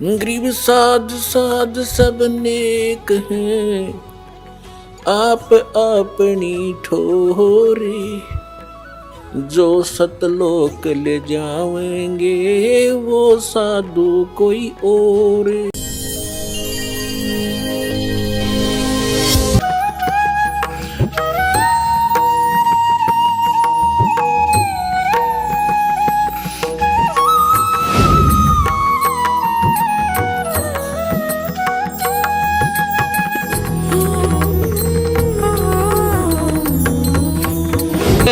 गरीब साध साध सब नेक हैं, आप अपनी ठोरी, जो सतलोक ले जाएंगे वो साधु कोई और।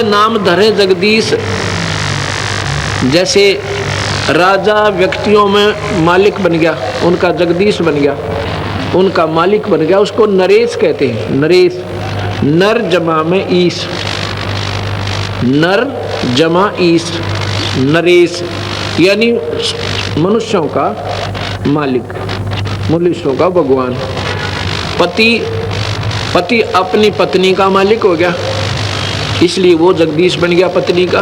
नाम धरे जगदीश, जैसे राजा व्यक्तियों में मालिक बन गया, उनका जगदीश बन गया, उनका मालिक बन गया, उसको नरेश कहते हैं। नरेश, नर जमा में ईश, नर जमा ईश, नरेश यानी मनुष्यों का मालिक, मनुष्यों का भगवान। पति अपनी पत्नी का मालिक हो गया, इसलिए वो जगदीश बन गया पत्नी का।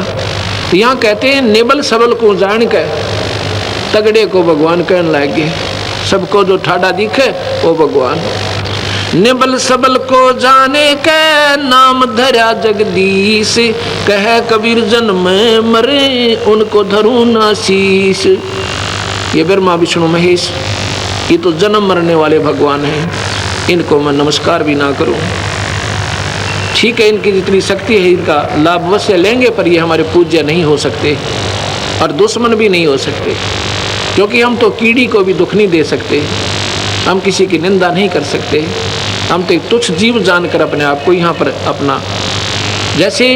तो यहाँ कहते हैं नेबल सबल को जान के तगड़े को भगवान कहने लगे, सबको जो ठाडा दिखे वो भगवान। नेबल सबल को जाने के नाम धरा जगदीश, कहे कबीर जन्म में मरे उनको धरू ना शीश। ये ब्रह्मा विष्णु महेश, ये तो जन्म मरने वाले भगवान हैं, इनको मैं नमस्कार भी ना करूं। ठीक है, इनकी जितनी शक्ति है इनका लाभ अवश्य लेंगे, पर ये हमारे पूज्य नहीं हो सकते और दुश्मन भी नहीं हो सकते, क्योंकि हम तो कीड़ी को भी दुख नहीं दे सकते, हम किसी की निंदा नहीं कर सकते, हम तो एक तुच्छ जीव जानकर अपने आप को यहाँ पर अपना, जैसे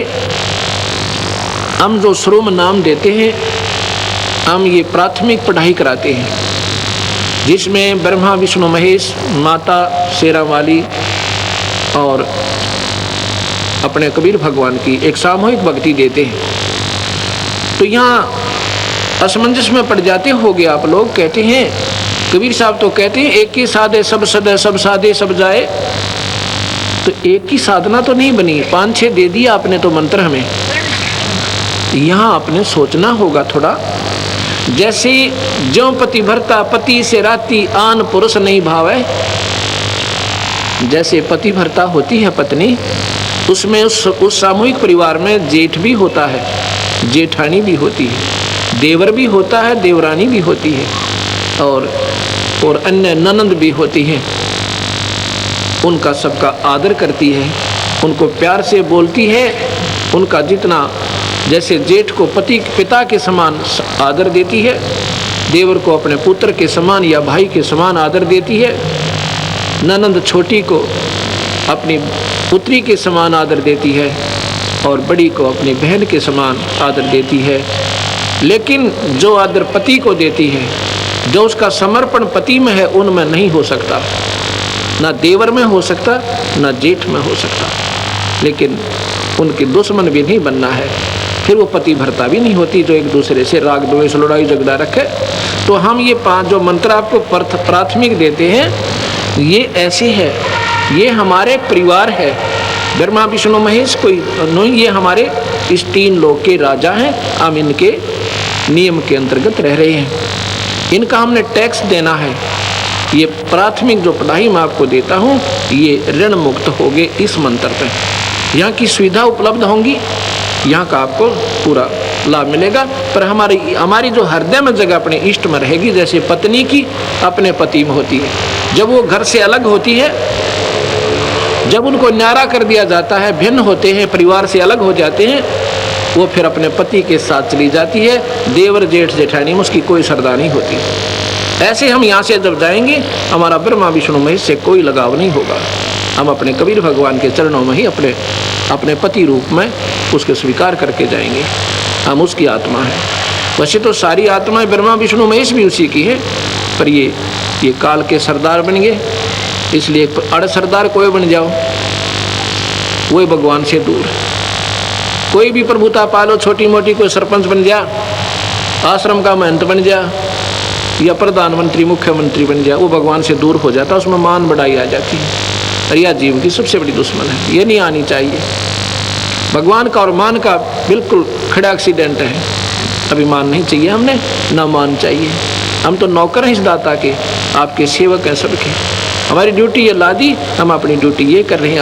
हम जो शुरू में नाम देते हैं, हम ये प्राथमिक पढ़ाई कराते हैं जिसमें ब्रह्मा विष्णु महेश, माता शेरा वाली और अपने कबीर भगवान की एक सामूहिक भक्ति देते हैं। तो यहाँ असमंजस में पड़ जाते होगे आप लोग, कहते हैं कबीर साहब तो कहते हैं एक ही साधे सब सदे, सब साधे सब जाए। तो एक ही साधना तो नहीं बनी, 5-6 दे दिया आपने तो मंत्र हमें। यहाँ आपने सोचना होगा थोड़ा, जैसे जो पति भरता पति से राती आन पुरुष नहीं भावे, जैसे पति भरता होती है पत्नी, उसमें उस सामूहिक परिवार में जेठ भी होता है, जेठानी भी होती है, देवर भी होता है, देवरानी भी होती है, और अन्य ननंद भी होती है। उनका सबका आदर करती है, उनको प्यार से बोलती है, उनका जितना, जैसे जेठ को पति पिता के समान आदर देती है, देवर को अपने पुत्र के समान या भाई के समान आदर देती है, ननंद छोटी को अपनी पुत्री के समान आदर देती है, और बड़ी को अपनी बहन के समान आदर देती है। लेकिन जो आदर पति को देती है, जो उसका समर्पण पति में है, उनमें नहीं हो सकता, ना देवर में हो सकता, ना जेठ में हो सकता। लेकिन उनके दुश्मन भी नहीं बनना है, फिर वो पति भरता भी नहीं होती जो एक दूसरे से राग द्वेष लड़ाई झगड़ा रखे। तो हम ये 5 जो मंत्र आपको प्राथमिक देते हैं, ये ऐसे है, ये हमारे परिवार है, ब्रह्मा विष्णु महेश कोई नहीं, ये हमारे इस 3 लोक के राजा हैं, हम इनके नियम के अंतर्गत रह रहे हैं, इनका हमने टैक्स देना है। ये प्राथमिक जो पढ़ाई मैं आपको देता हूँ, ये ऋण मुक्त होगे इस मंत्र पे, यहाँ की सुविधा उपलब्ध होंगी, यहाँ का आपको पूरा लाभ मिलेगा। पर हमारी जो हृदय में जगह अपने इष्ट में रहेगी, जैसे पत्नी की अपने पति में होती है, जब वो घर से अलग होती है, जब उनको न्यारा कर दिया जाता है, भिन्न होते हैं, परिवार से अलग हो जाते हैं, वो फिर अपने पति के साथ चली जाती है, देवर जेठ जेठानी में उसकी कोई श्रद्धा नहीं होती। ऐसे हम यहाँ से जब जाएंगे, हमारा ब्रह्मा विष्णु महेश से कोई लगाव नहीं होगा, हम अपने कबीर भगवान के चरणों में ही अपने पति रूप में उसके स्वीकार करके जाएंगे, हम उसकी आत्मा है। वैसे तो सारी आत्माएं ब्रह्मा विष्णु महेश भी उसी की है, पर ये काल के सरदार बन गए, इसलिए अड़ सरदार कोई बन जाओ, वही भगवान से दूर। कोई भी प्रभुता पालो, छोटी मोटी, कोई सरपंच बन जा, आश्रम का महंत बन जा, या प्रधानमंत्री मुख्यमंत्री बन जा, वो भगवान से दूर हो जाता, उसमें मान बढ़ाई आ जाती है, और यह जीव की सबसे बड़ी दुश्मन है, ये नहीं आनी चाहिए। भगवान का और मान का बिल्कुल खड़ा एक्सीडेंट है। अभिमान नहीं चाहिए हमने, ना मान चाहिए। हम तो नौकर हैं इस दाता के, आपके सेवक हैं सबके। हमारी ड्यूटी ये ला दी, हम अपनी ड्यूटी ये कर रहे हैं।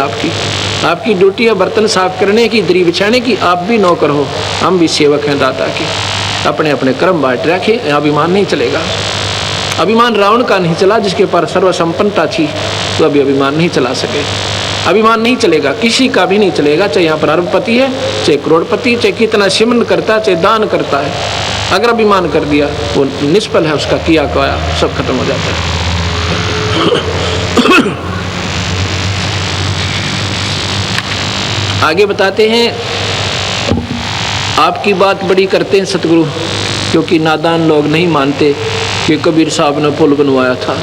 आपकी ड्यूटी है बर्तन साफ करने की, दरी बिछाने की। आप भी नौकर हो, हम भी सेवक हैं दाता के। अपने अपने कर्म बांट रखे, अभिमान नहीं चलेगा। अभिमान रावण का नहीं चला, जिसके पास सर्वसंपन्नता थी, तो अभी अभिमान नहीं चला सके। अभिमान नहीं चलेगा, किसी का भी नहीं चलेगा, चाहे यहाँ पर अरबपति है, चाहे करोड़पति, चाहे कितना सिमरन करता है, चाहे दान करता है। अगर अभिमान कर दिया वो निष्फल है, उसका किया कया सब खत्म हो जाता है। आगे बताते हैं, आपकी बात बड़ी करते हैं सतगुरु, क्योंकि नादान लोग नहीं मानते कि कबीर साहब ने पुल बनवाया था।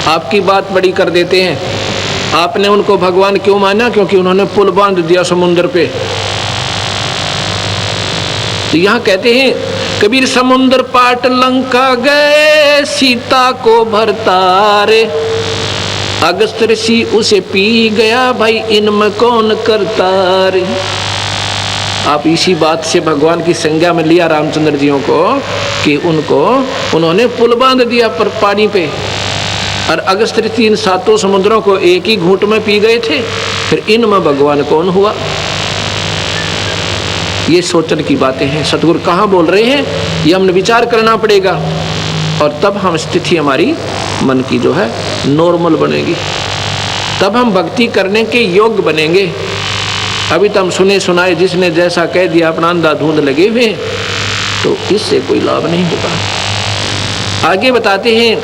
आपकी बात बड़ी कर देते हैं। आपने उनको भगवान क्यों माना? क्योंकि उन्होंने पुल बांध दिया समुद्र पे। तो यहाँ कहते हैं, कबीर समुद्र पाट लंका गए, सीता को भरतारे, अगस्त ऋषि उसे पी गया, भाई इनमें कौन करता रे। आप इसी बात से भगवान की संज्ञा में लिया रामचंद्र जियों को, कि उन्होंने पुल बांध दिया पर पानी पे, और अगस्त ऋषि इन सातों समुद्रों को एक ही घूंट में पी गए थे। फिर इनमें भगवान कौन हुआ? ये सोचने की बातें हैं। सतगुरु कहाँ बोल रहे हैं, ये हमने विचार करना पड़ेगा, और तब हम स्थिति हमारी मन की जो है नॉर्मल बनेगी, तब हम भक्ति करने के योग्य बनेंगे। अभी तो हम सुने सुनाए जिसने जैसा कह दिया, अपना अंधाधुंध लगे हुए, तो इससे कोई लाभ नहीं होगा। आगे बताते हैं,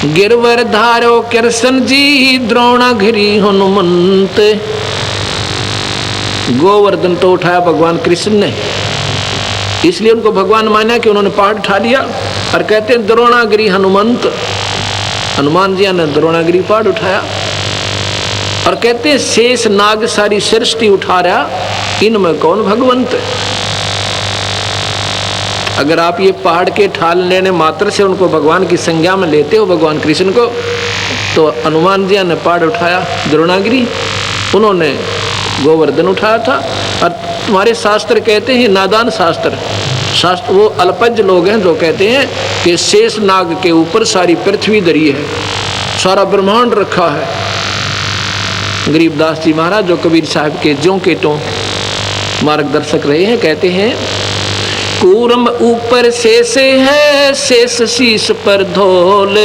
गिरवर धारो कृष्ण जी, द्रोणागिरी हनुमंत। गोवर्धन तो उठाया भगवान कृष्ण ने, इसलिए उनको भगवान माना कि उन्होंने पहाड़ उठा लिया। और कहते हैं द्रोणागिरी हनुमंत, हनुमान जी ने द्रोणागिरी पहाड़ उठाया। और कहते हैं शेष नाग सारी सृष्टि उठा रहा, इनमें कौन भगवंत? अगर आप ये पहाड़ के ठाल लेने मात्र से उनको भगवान की संज्ञा में लेते हो, भगवान कृष्ण को, तो हनुमान जी ने पहाड़ उठाया द्रोणागिरी, उन्होंने गोवर्धन उठाया था। और तुम्हारे शास्त्र कहते हैं, नादान शास्त्र वो अल्पज्ञ लोग हैं जो कहते हैं कि शेष नाग के ऊपर सारी पृथ्वी धरी है, सारा ब्रह्मांड रखा है। गरीबदास जी महाराज जो कबीर साहब के ज्यों के त्यों मार्गदर्शक रहे हैं, कहते हैं, कूर्म ऊपर शेष है, शेष शीश पर धौल,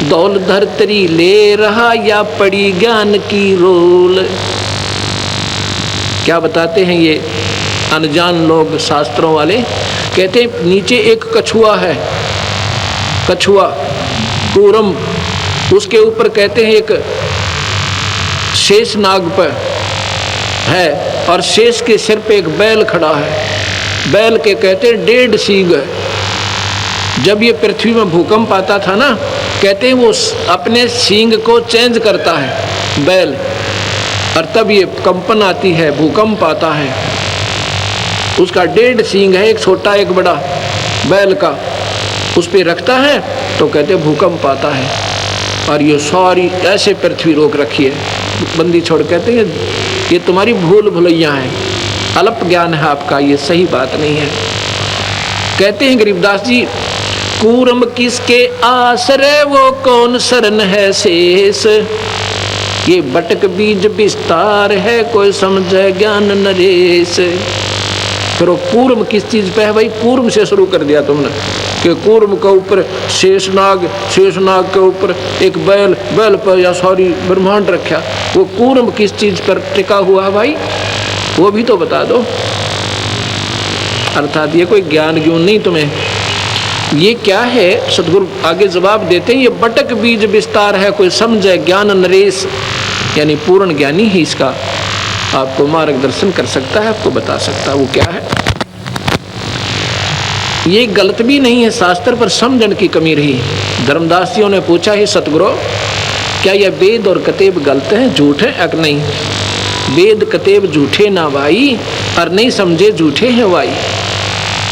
दौल धरतरी ले रहा या पड़ी ज्ञान की रोल। क्या बताते हैं ये अनजान लोग शास्त्रों वाले? कहते हैं नीचे एक कछुआ है, कछुआ कूर्म, उसके ऊपर कहते हैं एक शेष नाग पर है, और शेष के सिर पे एक बैल खड़ा है। बैल के कहते हैं 1.5 सींग है। जब ये पृथ्वी में भूकंप आता था ना, कहते हैं वो अपने सींग को चेंज करता है बैल, और तब ये कंपन आती है, भूकंप आता है। उसका 1.5 सींग है, एक छोटा एक बड़ा बैल का, उस पे रखता है तो कहते हैं भूकंप आता है। और ये सारी ऐसे पृथ्वी रोक रखी है, बंदी छोड़। कहते हैं ये तुम्हारी भूल भुलैया है, अल्प ज्ञान है आपका, ये सही बात नहीं है। कहते हैं गरीबदास जी, कूर्म किसके आश्रय वो कौन शरण है शेष, ये बटक बीज विस्तार है कोई समझे ज्ञान नरेश। फिर वो कूर्म किस चीज पे है भाई? कूर्म से शुरू कर दिया तुमने कि कूर्म के ऊपर शेषनाग, शेषनाग के ऊपर एक बैल, बैल पर या सॉरी ब्रह्मांड रखा। वो कूर्म किस चीज पर टिका हुआ है भाई? वो भी तो बता दो। अर्थात ये कोई ज्ञान ज्ञान नहीं तुम्हें, ये क्या है? सतगुरु आगे जवाब देते हैं, ये बटक बीज विस्तार है कोई समझे ज्ञान नरेश, यानी पूर्ण ज्ञानी ही इसका आपको मार्गदर्शन कर सकता है, आपको बता सकता है वो क्या है। ये गलत भी नहीं है शास्त्र, पर समझन की कमी रही। धर्मदासियों ने पूछा, ही सतगुरु क्या यह वेद और कतेब गलत है, झूठ है? अक नहीं, वेद कतेब झूठे ना भाई, और नहीं समझे झूठे हैं भाई।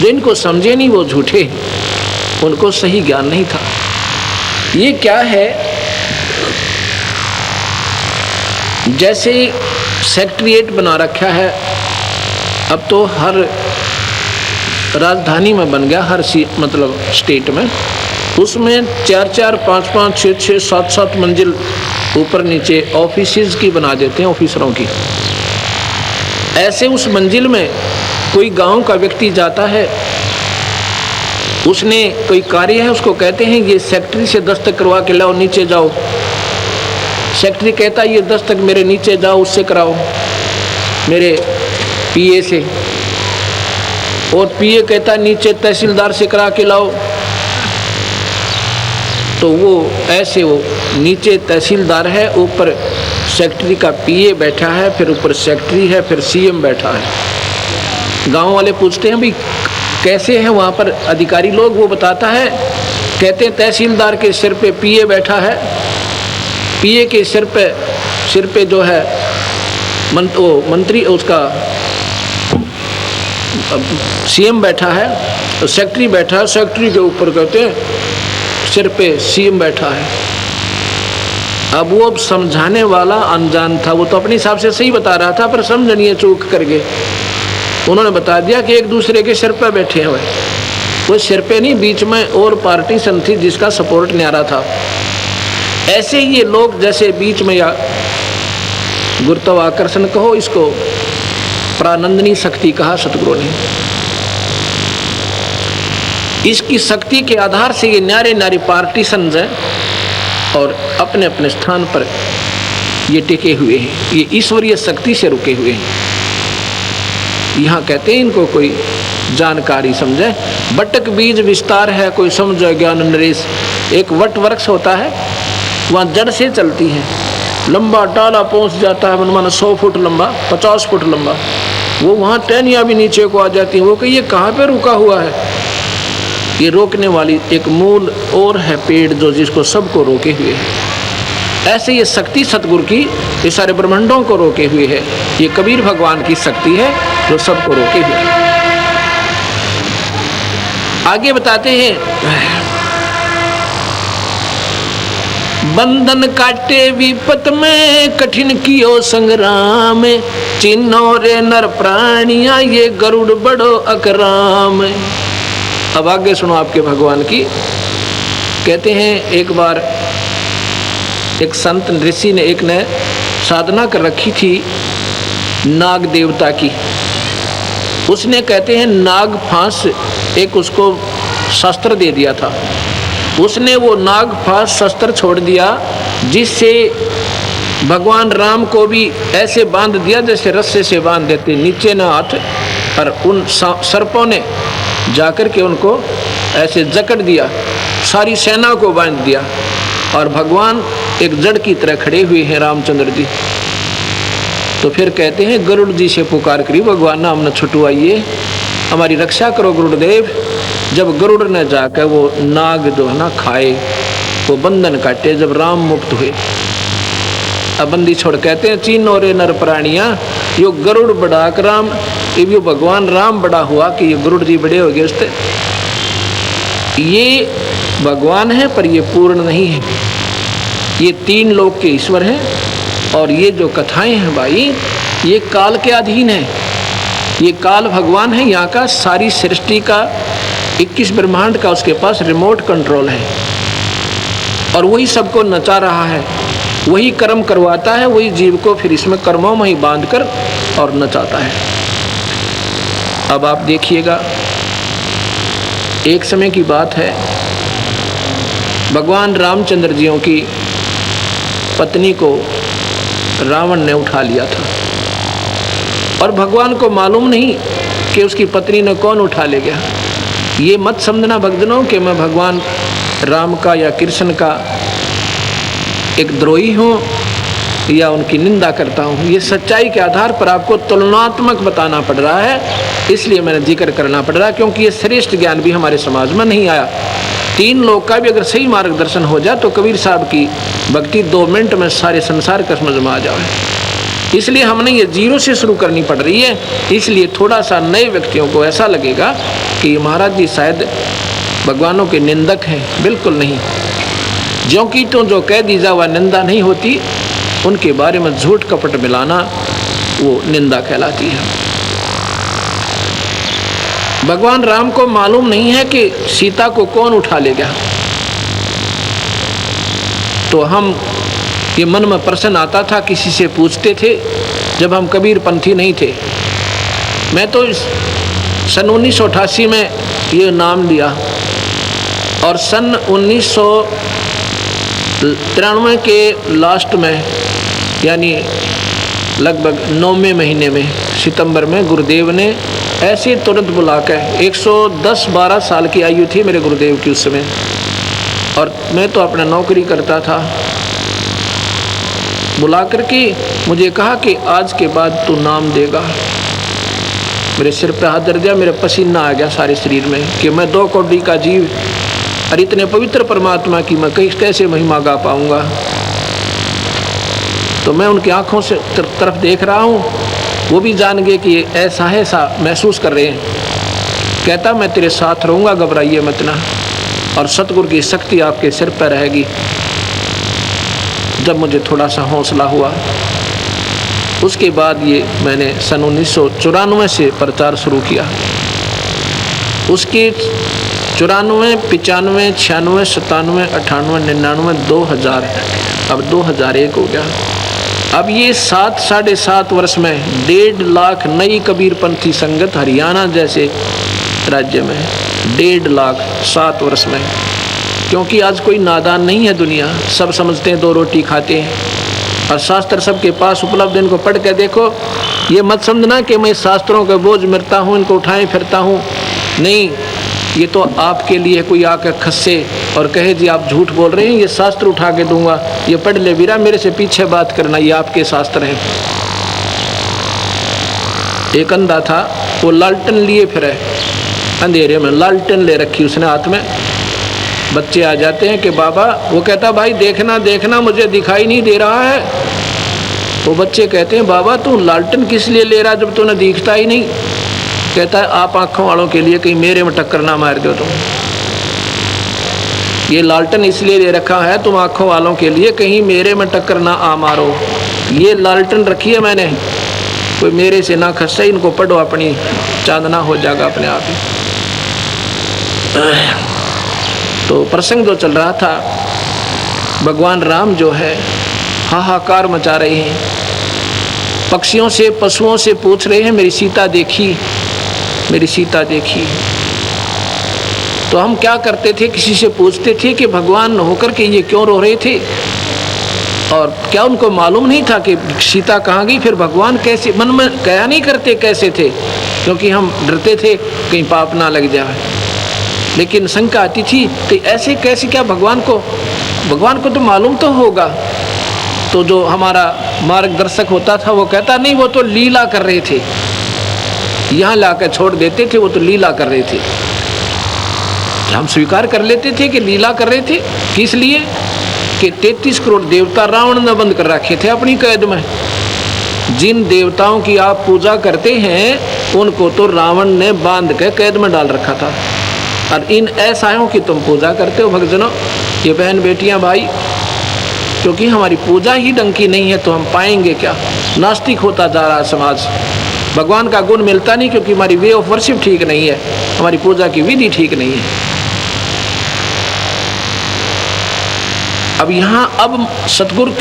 जिनको समझे नहीं वो झूठे, उनको सही ज्ञान नहीं था। ये क्या है, जैसे सेक्रेटेरिएट बना रखा है, अब तो हर राजधानी में बन गया, हर मतलब स्टेट में, उसमें 4-4, 5-5, 6-6, 7-7 मंजिल ऊपर नीचे ऑफिसेज की बना देते हैं, ऑफिसरों की। ऐसे उस मंजिल में कोई गांव का व्यक्ति जाता है, उसने कोई कार्य है, उसको कहते हैं ये सेक्रेटरी से दस्तखत करवा के लाओ, नीचे जाओ। सेक्रेटरी कहता है ये दस्तखत मेरे नीचे जाओ, उससे कराओ, मेरे पीए से। और पीए कहता है नीचे तहसीलदार से करा के लाओ। तो वो ऐसे, वो नीचे तहसीलदार है, ऊपर सेक्रेटरी का पीए बैठा है, फिर ऊपर सेक्रेटरी है, फिर सीएम बैठा है। गांव वाले पूछते हैं भाई कैसे हैं वहाँ पर अधिकारी लोग, वो बताता है, कहते हैं तहसीलदार के सिर पे पीए बैठा है, पीए के सिर पे जो है मंत्री, उसका सीएम बैठा है, तो सेक्रेटरी बैठा है, सेक्रेटरी के ऊपर कहते हैं सिर पे सीएम बैठा है। अब वो समझाने वाला अनजान था, वो तो अपने हिसाब से सही बता रहा था, पर समझनिए चूक कर गए। उन्होंने बता दिया कि एक दूसरे के सिर पे बैठे हुए, वो सिर पे नहीं, बीच में और पार्टी सन थी जिसका सपोर्ट न्यारा था। ऐसे ये लोग जैसे बीच में, या गुरुत्वाकर्षण कहो, इसको प्रानंदनी शक्ति कहा सतगुरु ने, इसकी शक्ति के आधार से ये न्यारे न्यारे पार्टीशंस हैं और अपने अपने स्थान पर ये टिके हुए हैं, ये ईश्वरीय शक्ति से रुके हुए हैं। यहाँ कहते हैं इनको कोई जानकारी समझे, बटक बीज विस्तार है, कोई समझे ज्ञान नरेश। एक वट वृक्ष होता है, वहाँ जड़ से चलती है, लंबा टाला पहुँच जाता है, मनमाना 100 फुट लंबा, 50 फुट लंबा, वो वहाँ टहनियाँ भी नीचे को आ जाती हैं। वो कि ये कहाँ पे रुका हुआ है, ये रोकने वाली एक मूल और है पेड़ जो जिसको सबको रोके हुए है। ऐसे ये शक्ति सतगुरु की ये सारे ब्रह्मांडों को रोके हुए है। ये कबीर भगवान की शक्ति है जो सबको रोके हुए है। आगे बताते हैं, बंधन काटे विपत में, कठिन कियो संग्राम, चिन्हो रे नर प्राणिया, ये गरुड़ बड़ो अकराम। अब आगे सुनो आपके भगवान की। कहते हैं एक बार एक संत ऋषि ने, एक ने साधना कर रखी थी नाग देवता की। उसने कहते हैं नाग फांस एक उसको शस्त्र दे दिया था। उसने वो नाग फांस शस्त्र छोड़ दिया, जिससे भगवान राम को भी ऐसे बांध दिया जैसे रस्से से बांध देते, नीचे ना हाथ, और उन सर्पों ने जाकर के उनको ऐसे जकड़ दिया, सारी सेना को बांध दिया, और भगवान एक जड़ की तरह खड़े हुए हैं रामचंद्र जी। तो फिर कहते हैं गरुड़ जी से पुकार करी, भगवान नाम न छुटवाइए, हमारी रक्षा करो गुरुदेव। जब गरुड़ ने जाकर वो नाग जो है ना खाए, वो बंधन काटे, जब राम मुक्त हुए, अब बंदी छोड़, कहते हैं चीन और नर प्राणिया, यो गरुड़ बड़ा राम, ये भगवान राम बड़ा हुआ कि ये गरुड़ जी बड़े हो गए उससे। ये भगवान है पर ये पूर्ण नहीं है, ये 3 लोक के ईश्वर हैं। और ये जो कथाएं हैं भाई, ये काल के अधीन है, ये काल भगवान है यहाँ का, सारी सृष्टि का 21 ब्रह्मांड का उसके पास रिमोट कंट्रोल है, और वही सबको नचा रहा है, वही कर्म करवाता है, वही जीव को फिर इसमें कर्मों में ही बांधकर और नचाता है। अब आप देखिएगा, एक समय की बात है, भगवान रामचंद्र जियों की पत्नी को रावण ने उठा लिया था, और भगवान को मालूम नहीं कि उसकी पत्नी ने कौन उठा ले गया। ये मत समझना भक्तजनों कि मैं भगवान राम का या कृष्ण का एक द्रोही हूँ या उनकी निंदा करता हूँ। ये सच्चाई के आधार पर आपको तुलनात्मक बताना पड़ रहा है, इसलिए मैंने जिक्र करना पड़ रहा है, क्योंकि ये श्रेष्ठ ज्ञान भी हमारे समाज में नहीं आया। 3 लोग का भी अगर सही मार्गदर्शन हो जाए तो कबीर साहब की भक्ति 2 मिनट में सारे संसार का समझ में आ जाए। इसलिए हमने ये 0 से शुरू करनी पड़ रही है। इसलिए थोड़ा सा नए व्यक्तियों को ऐसा लगेगा कि महाराज जी शायद भगवानों के निंदक हैं, बिल्कुल नहीं। ज्यों की तो जो कह दी जा वह निंदा नहीं होती, उनके बारे में झूठ कपट मिलाना वो निंदा कहलाती है। भगवान राम को मालूम नहीं है कि सीता को कौन उठा ले गया। तो हम ये मन में प्रश्न आता था, किसी से पूछते थे जब हम कबीर पंथी नहीं थे। मैं तो सन 1988 में ये नाम लिया और सन 1993 के लास्ट में, यानी लगभग 9वें महीने में, सितंबर में, गुरुदेव ने ऐसे तुरंत बुलाकर, 110-12 साल की आयु थी मेरे गुरुदेव की उस समय, और मैं तो अपना नौकरी करता था, बुला करके मुझे कहा कि आज के बाद तू नाम देगा। मेरे सिर पे हाथ धर दिया, मेरा पसीना आ गया सारे शरीर में कि मैं 2 कौड़ी का जीव और इतने पवित्र परमात्मा की मैं कैसे महिमा गा पाऊंगा। तो मैं उनकी आंखों से तरफ देख रहा हूँ, वो भी जान गए कि ऐसा है, ऐसा महसूस कर रहे हैं। कहता मैं तेरे साथ रहूँगा, घबराइए मत ना, और सतगुरु की शक्ति आपके सिर पर रहेगी। जब मुझे थोड़ा सा हौसला हुआ, उसके बाद ये मैंने सन 1994 से प्रचार शुरू किया। उसके 94, 95, 96, 97, 98, 99, 2000, अब 2001 हो गया। अब ये 7-7.5 वर्ष में 1.5 लाख नई कबीरपंथी संगत हरियाणा जैसे राज्य में, 1.5 लाख 7 वर्ष में। क्योंकि आज कोई नादान नहीं है दुनिया, सब समझते हैं 2 रोटी खाते हैं और शास्त्र सबके पास उपलब्ध। इनको पढ़ के देखो, ये मत समझना कि मैं शास्त्रों का बोझ मिरता हूँ, इनको उठाए फिरता हूँ, नहीं। ये तो आपके लिए कोई आकर खस्से और कहे जी आप झूठ बोल रहे हैं, ये शास्त्र उठा के दूंगा, ये पढ़ ले वीरा, मेरे से पीछे बात करना, ये आपके शास्त्र हैं। एक अंधा था, वो लालटेन लिए फिरे, अंधेरे में लालटेन ले रखी उसने हाथ में। बच्चे आ जाते हैं कि बाबा, वो कहता भाई देखना देखना मुझे दिखाई नहीं दे रहा है। वो बच्चे कहते हैं बाबा तू लालटेन किस लिए ले रहा जब तूने दिखता ही नहीं। कहता है आप आंखों वालों के लिए कहीं मेरे में टक्कर ना मार दो तुम। ये लालटेन इसलिए ले रखा है तुम आंखों वालों के लिए, कहीं मेरे में टक्कर ना आ मारो। ये लालटेन रखी है मैंने, कोई मेरे से ना खस्से, इनको पढ़ो, अपनी चांदना हो जाएगा अपने आप ही। तो प्रसंग जो चल रहा था, भगवान राम जो है हाहाकार मचा रहे हैं, पक्षियों से पशुओं से पूछ रहे हैं मेरी सीता देखी, मेरी सीता देखी। तो हम क्या करते थे, किसी से पूछते थे कि भगवान होकर के ये क्यों रो रहे थे, और क्या उनको मालूम नहीं था कि सीता कहाँ गई। फिर भगवान कैसे, मन में कया नहीं करते कैसे थे, क्योंकि हम डरते थे कहीं पाप ना लग जाए। लेकिन शंका आती थी तो ऐसे कैसे, क्या भगवान को तो मालूम तो होगा। तो जो हमारा मार्गदर्शक होता था वो कहता नहीं, वो तो लीला कर रहे थे, यहाँ लाकर छोड़ देते थे, वो तो लीला कर रहे थे। हम स्वीकार कर लेते थे कि लीला कर रहे थे, किस लिए कि 33 करोड़ देवता रावण ने बंद कर रखे थे अपनी कैद में। जिन देवताओं की आप पूजा करते हैं उनको तो रावण ने बांध के कैद में डाल रखा था, और इन ऐसायों की तुम पूजा करते हो। भक्तजनों, ये बहन बेटियां भाई, क्योंकि हमारी पूजा ही ढंग की नहीं है तो हम पाएंगे क्या। नास्तिक होता जा रहा है समाज, भगवान का गुण मिलता नहीं क्योंकि हमारी वे ऑफ वर्शिप ठीक नहीं है, हमारी पूजा की विधि ठीक नहीं है। अब यहाँ अब सतगुरु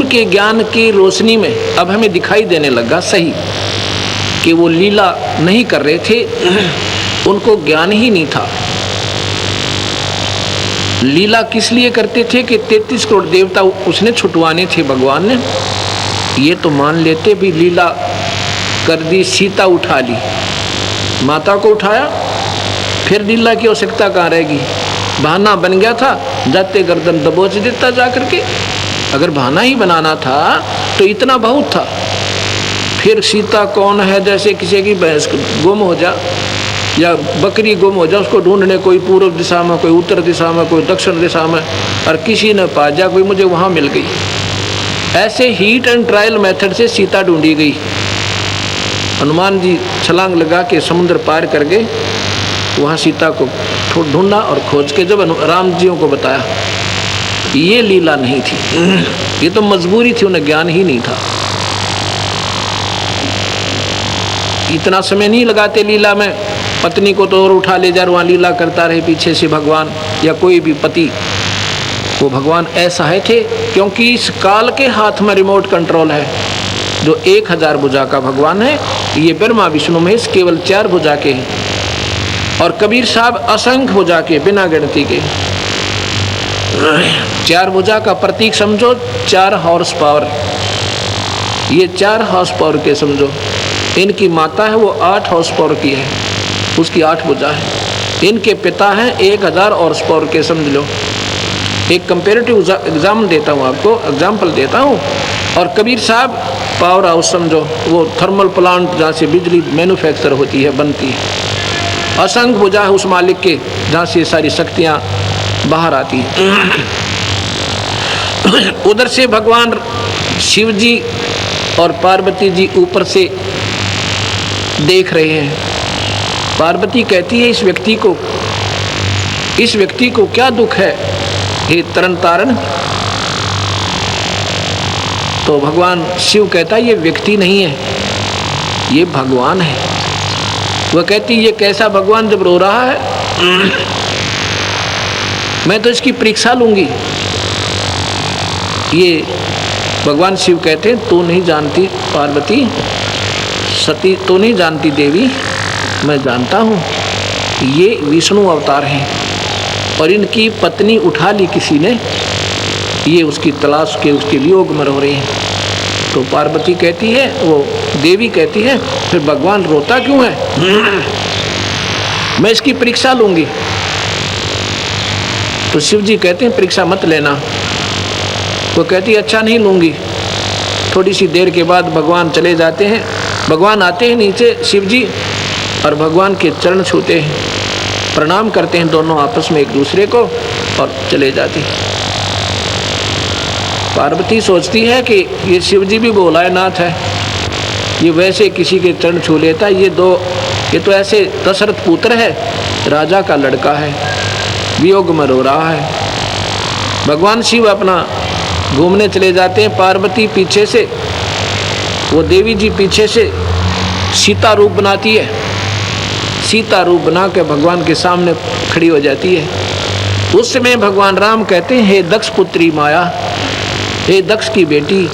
के ज्ञान की रोशनी में अब हमें दिखाई देने लगा सही कि वो लीला नहीं कर रहे थे, उनको ज्ञान ही नहीं था। लीला किस लिए करते थे कि 33 करोड़ देवता उसने छुटवाने थे भगवान ने। ये तो मान लेते भी लीला कर दी, सीता उठा ली, माता को उठाया, फिर लीला की आवश्यकता कहाँ रहेगी। बहाना बन गया था, जाते गर्दन दबोच देता जा करके। अगर बहाना ही बनाना था तो इतना बहुत था। फिर सीता कौन है, जैसे किसी की भैंस गुम हो जा या बकरी गुम हो जा, उसको ढूंढने कोई पूर्व दिशा में, कोई उत्तर दिशा में, कोई दक्षिण दिशा में, और किसी ने पा जा कोई मुझे वहाँ मिल गई। ऐसे हीट एंड ट्रायल मेथड से सीता ढूंढी गई। हनुमान जी छलांग लगा के समुद्र पार कर गए, वहाँ सीता को ढूंढा और खोज के जब राम जी को बताया ये लीला नहीं थी, ये तो मजबूरी थी, उन्हें ज्ञान ही नहीं था। इतना समय नहीं लगाते लीला में, पत्नी को तो और उठा ले जा, वहाँ लीला करता रहे पीछे से भगवान या कोई भी पति। वो भगवान ऐसा है थे क्योंकि इस काल के हाथ में रिमोट कंट्रोल है। जो 1000 भुजा का भगवान है, ये ब्रह्मा विष्णु महेश केवल 4 भुजा के हैं, और कबीर साहब असंख्य भुजा के, बिना गिनती के। 4 भुजा का प्रतीक समझो 4 हॉर्स पावर, ये 4 हॉर्स पावर के समझो। इनकी माता है वो 8 हॉर्स पावर की है, उसकी 8 भुजा है। इनके पिता हैं 1000 हॉर्स पावर के, समझ लो। एक कंपेरेटिव एग्जाम देता हूँ आपको, एग्जाम्पल देता हूँ। और कबीर साहब पावर हाउस समझो, वो थर्मल प्लांट जहाँ से बिजली मैन्युफैक्चर होती है, बनती है। असंख्य भुजा है उस मालिक के, जहाँ से सारी शक्तियाँ बाहर आती हैं। उधर से भगवान शिव जी और पार्वती जी ऊपर से देख रहे हैं। पार्वती कहती है इस व्यक्ति को क्या दुख है, हे तरन तारण। तो भगवान शिव कहता है ये व्यक्ति नहीं है, ये भगवान है। वह कहती ये कैसा भगवान जब रो रहा है, मैं तो इसकी परीक्षा लूंगी। ये भगवान शिव कहते हैं तू नहीं जानती पार्वती, सती तो नहीं जानती देवी, मैं जानता हूँ। ये विष्णु अवतार हैं और इनकी पत्नी उठा ली किसी ने, ये उसकी तलाश के उसके वियोग में रो रही हैं। तो पार्वती कहती है, वो देवी कहती है फिर भगवान रोता क्यों है, मैं इसकी परीक्षा लूंगी। तो शिव जी कहते हैं परीक्षा मत लेना। वो कहती अच्छा नहीं लूंगी। थोड़ी सी देर के बाद भगवान चले जाते हैं। भगवान आते हैं नीचे शिव जी और भगवान के चरण छूते हैं, प्रणाम करते हैं दोनों आपस में एक दूसरे को और चले जाते हैं। पार्वती सोचती है कि ये शिव जी भी भोलानाथ है, ये वैसे किसी के चरण छू लेता है। ये तो ऐसे दशरथ पुत्र है, राजा का लड़का है, वियोग में रो रहा है। भगवान शिव अपना घूमने चले जाते हैं। पार्वती पीछे से, वो देवी जी पीछे से सीता रूप बनाती है। सीता रूप बना के भगवान के सामने खड़ी हो जाती है। उस समय भगवान राम कहते हैं हे दक्ष पुत्री माया, हे दक्ष की बेटी।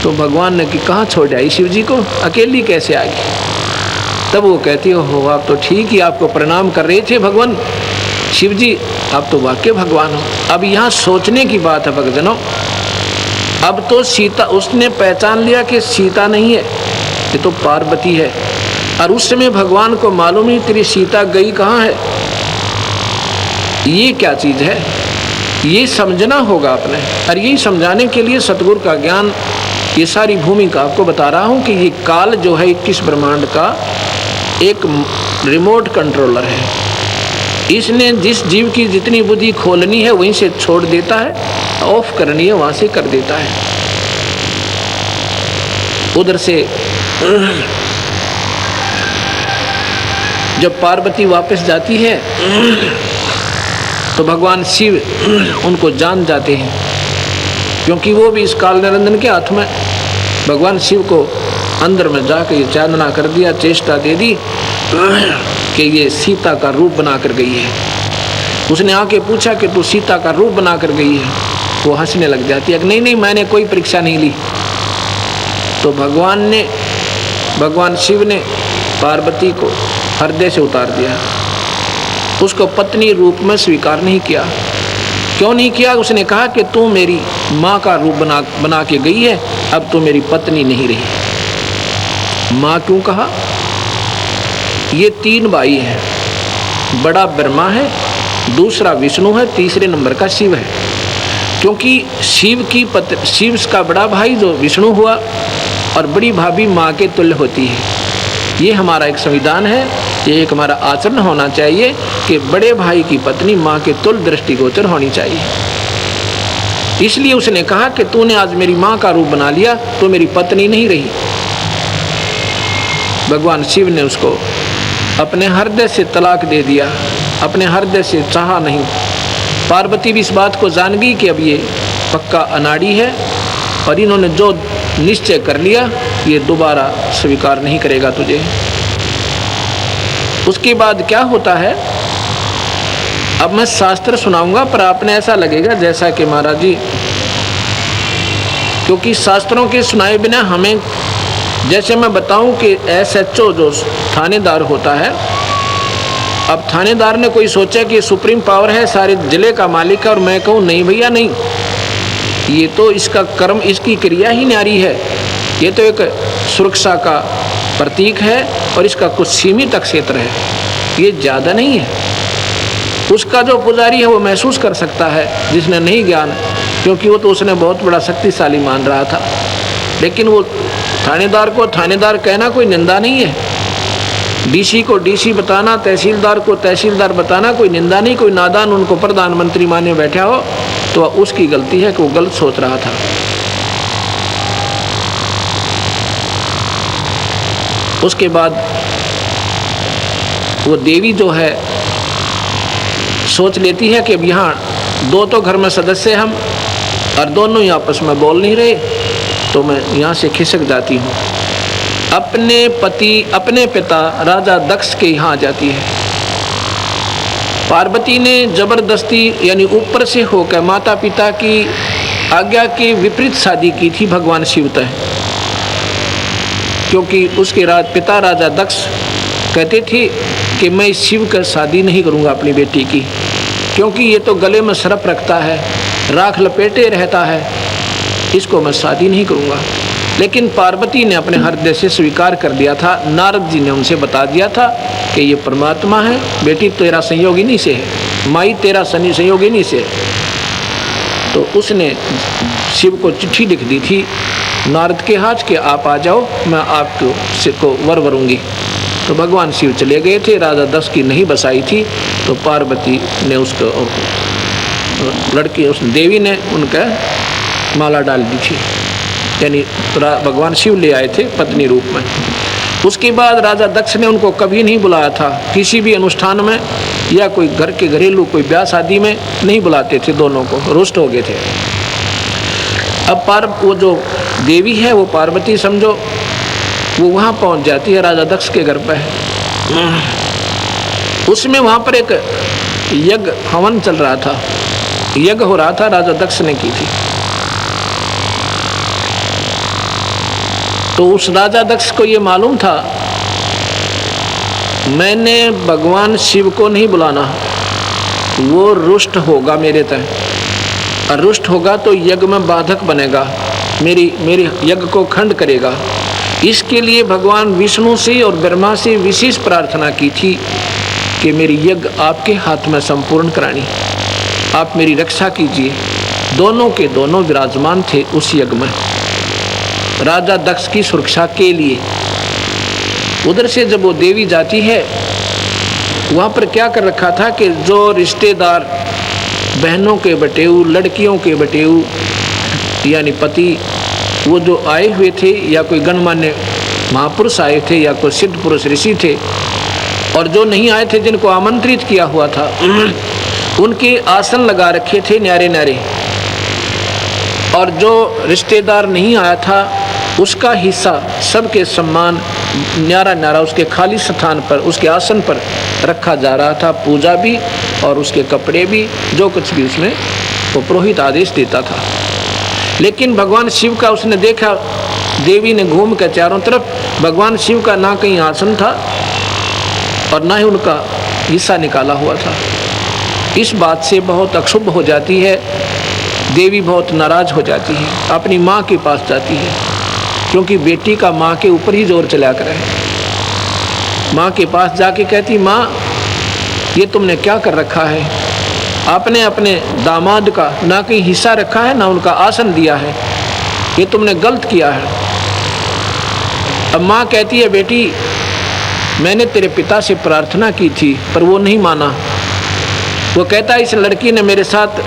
तो भगवान ने कि कहाँ छोड़ आई शिव जी को, अकेली कैसे आ गई। तब वो कहती हो आप तो ठीक ही आपको प्रणाम कर रहे थे भगवान शिव जी, आप तो वाकई भगवान हो। अब यहाँ सोचने की बात है भक्तजनों, अब तो सीता, उसने पहचान लिया कि सीता नहीं है, ये तो पार्वती है। और उस समय भगवान को मालूम ही तेरी सीता गई कहाँ है, ये क्या चीज़ है, ये समझना होगा अपने। और यही समझाने के लिए सतगुरु का ज्ञान, ये सारी भूमिका आपको बता रहा हूँ कि ये काल जो है 21 ब्रह्मांड का एक रिमोट कंट्रोलर है। इसने जिस जीव की जितनी बुद्धि खोलनी है वहीं से छोड़ देता है, ऑफ करनी है वहाँ से कर देता है। उधर से जब पार्वती वापस जाती है तो भगवान शिव उनको जान जाते हैं, क्योंकि वो भी इस काल निरंजन के हाथ में। भगवान शिव को अंदर में जाकर ये चांदना कर दिया, चेष्टा दे दी कि ये सीता का रूप बना कर गई है। उसने आके पूछा कि तू सीता का रूप बना कर गई है। वो हंसने लग जाती है कि नहीं मैंने कोई परीक्षा नहीं ली। तो भगवान शिव ने पार्वती को हृदय से उतार दिया, उसको पत्नी रूप में स्वीकार नहीं किया। क्यों नहीं किया? उसने कहा कि तू मेरी माँ का रूप बना के गई है, अब तू मेरी पत्नी नहीं रही। माँ क्यों कहा? ये 3 भाई हैं, बड़ा ब्रह्मा है, दूसरा विष्णु है, तीसरे नंबर का शिव है। क्योंकि शिव का बड़ा भाई जो विष्णु हुआ और बड़ी भाभी माँ के तुल्य होती है। ये हमारा एक संविधान है, ये एक हमारा आचरण होना चाहिए कि बड़े भाई की पत्नी माँ के तुल्य दृष्टिगोचर होनी चाहिए। इसलिए उसने कहा कि तूने आज मेरी माँ का रूप बना लिया, तो मेरी पत्नी नहीं रही। भगवान शिव ने उसको अपने हृदय से तलाक दे दिया, अपने हृदय से चाहा नहीं। पार्वती भी इस बात को जान गई कि अब ये पक्का अनाड़ी है और इन्होंने जो निश्चय कर लिया ये दोबारा स्वीकार नहीं करेगा तुझे। उसके बाद क्या होता है, अब मैं शास्त्र सुनाऊंगा पर आपने ऐसा लगेगा जैसा कि महाराज जी, क्योंकि शास्त्रों के सुनाए बिना हमें, जैसे मैं बताऊं कि SHO जो थानेदार होता है, अब थानेदार ने कोई सोचा कि सुप्रीम पावर है, सारे जिले का मालिक है, और मैं कहूँ नहीं भैया नहीं, ये तो इसका कर्म, इसकी क्रिया ही न्यारी है, ये तो एक सुरक्षा का प्रतीक है और इसका कुछ सीमित क्षेत्र है, ये ज़्यादा नहीं है। उसका जो पुजारी है वो महसूस कर सकता है, जिसने नहीं ज्ञान, क्योंकि वो तो उसने बहुत बड़ा शक्तिशाली मान रहा था। लेकिन वो थानेदार को थानेदार कहना कोई निंदा नहीं है, DC को DC बताना, तहसीलदार को तहसीलदार बताना कोई निंदा नहीं। कोई नादान उनको प्रधानमंत्री माने बैठा हो तो उसकी गलती है कि वो गलत सोच रहा था। उसके बाद वो देवी जो है सोच लेती है कि अब यहाँ दो तो घर में सदस्य हम और दोनों ही आपस में बोल नहीं रहे, तो मैं यहाँ से खिसक जाती हूँ। अपने पति, अपने पिता राजा दक्ष के यहाँ जाती है। पार्वती ने जबरदस्ती यानी ऊपर से होकर माता पिता की आज्ञा के विपरीत शादी की थी भगवान शिव तय, क्योंकि उसके पिता राजा दक्ष कहते थे कि मैं इस शिव का शादी नहीं करूँगा अपनी बेटी की, क्योंकि ये तो गले में सर्प रखता है, राख लपेटे रहता है, इसको मैं शादी नहीं करूँगा। लेकिन पार्वती ने अपने हृदय से स्वीकार कर दिया था। नारद जी ने उनसे बता दिया था कि ये परमात्मा है, बेटी तेरा संयोगिनी से है, माई तेरा संयोगिनी से है। तो उसने शिव को चिट्ठी लिख दी थी नारद के हाथ के आप आ जाओ, मैं आपको वर वरूंगी। तो भगवान शिव चले गए थे, राजा दक्ष की नहीं बसाई थी, तो पार्वती ने उसको लड़की, उस देवी ने उनका माला डाल दी थी, यानी भगवान शिव ले आए थे पत्नी रूप में। उसके बाद राजा दक्ष ने उनको कभी नहीं बुलाया था किसी भी अनुष्ठान में, या कोई घर के घरेलू कोई ब्याह शादी में नहीं बुलाते थे, दोनों को रुष्ट हो गए थे। अब वो जो देवी है वो पार्वती समझो, वो वहाँ पहुँच जाती है राजा दक्ष के घर पर। उसमें वहाँ पर एक यज्ञ हवन चल रहा था, यज्ञ हो रहा था, राजा दक्ष ने की थी। तो उस राजा दक्ष को ये मालूम था मैंने भगवान शिव को नहीं बुलाना, वो रुष्ट होगा मेरे तय, और रुष्ट होगा तो यज्ञ में बाधक बनेगा, मेरी यज्ञ को खंड करेगा। इसके लिए भगवान विष्णु से और ब्रह्मा से विशेष प्रार्थना की थी कि मेरी यज्ञ आपके हाथ में संपूर्ण करानी, आप मेरी रक्षा कीजिए। दोनों के दोनों विराजमान थे उस यज्ञ में राजा दक्ष की सुरक्षा के लिए। उधर से जब वो देवी जाती है, वहाँ पर क्या कर रखा था कि जो रिश्तेदार बहनों के बटेऊ, लड़कियों के बटेऊ यानी पति, वो जो आए हुए थे, या कोई गणमान्य महापुरुष आए थे या कोई सिद्ध पुरुष ऋषि थे, और जो नहीं आए थे जिनको आमंत्रित किया हुआ था, उनके आसन लगा रखे थे न्यारे न्यारे, और जो रिश्तेदार नहीं आया था उसका हिस्सा सबके सम्मान न्यारा न्यारा उसके खाली स्थान पर, उसके आसन पर रखा जा रहा था। पूजा भी और उसके कपड़े भी, जो कुछ भी उसमें वो पुरोहित आदेश देता था। लेकिन भगवान शिव का उसने देखा, देवी ने घूम कर चारों तरफ, भगवान शिव का ना कहीं आसन था और ना ही उनका हिस्सा निकाला हुआ था। इस बात से बहुत अक्षुब्ध हो जाती है देवी, बहुत नाराज हो जाती है, अपनी माँ के पास जाती है, क्योंकि बेटी का माँ के ऊपर ही जोर चला कर है। माँ के पास जाके कहती, माँ ये तुमने क्या कर रखा है, आपने अपने दामाद का ना कहीं हिस्सा रखा है ना उनका आसन दिया है, ये तुमने गलत किया है। अब माँ कहती है, बेटी मैंने तेरे पिता से प्रार्थना की थी पर वो नहीं माना, वो कहता है इस लड़की ने मेरे साथ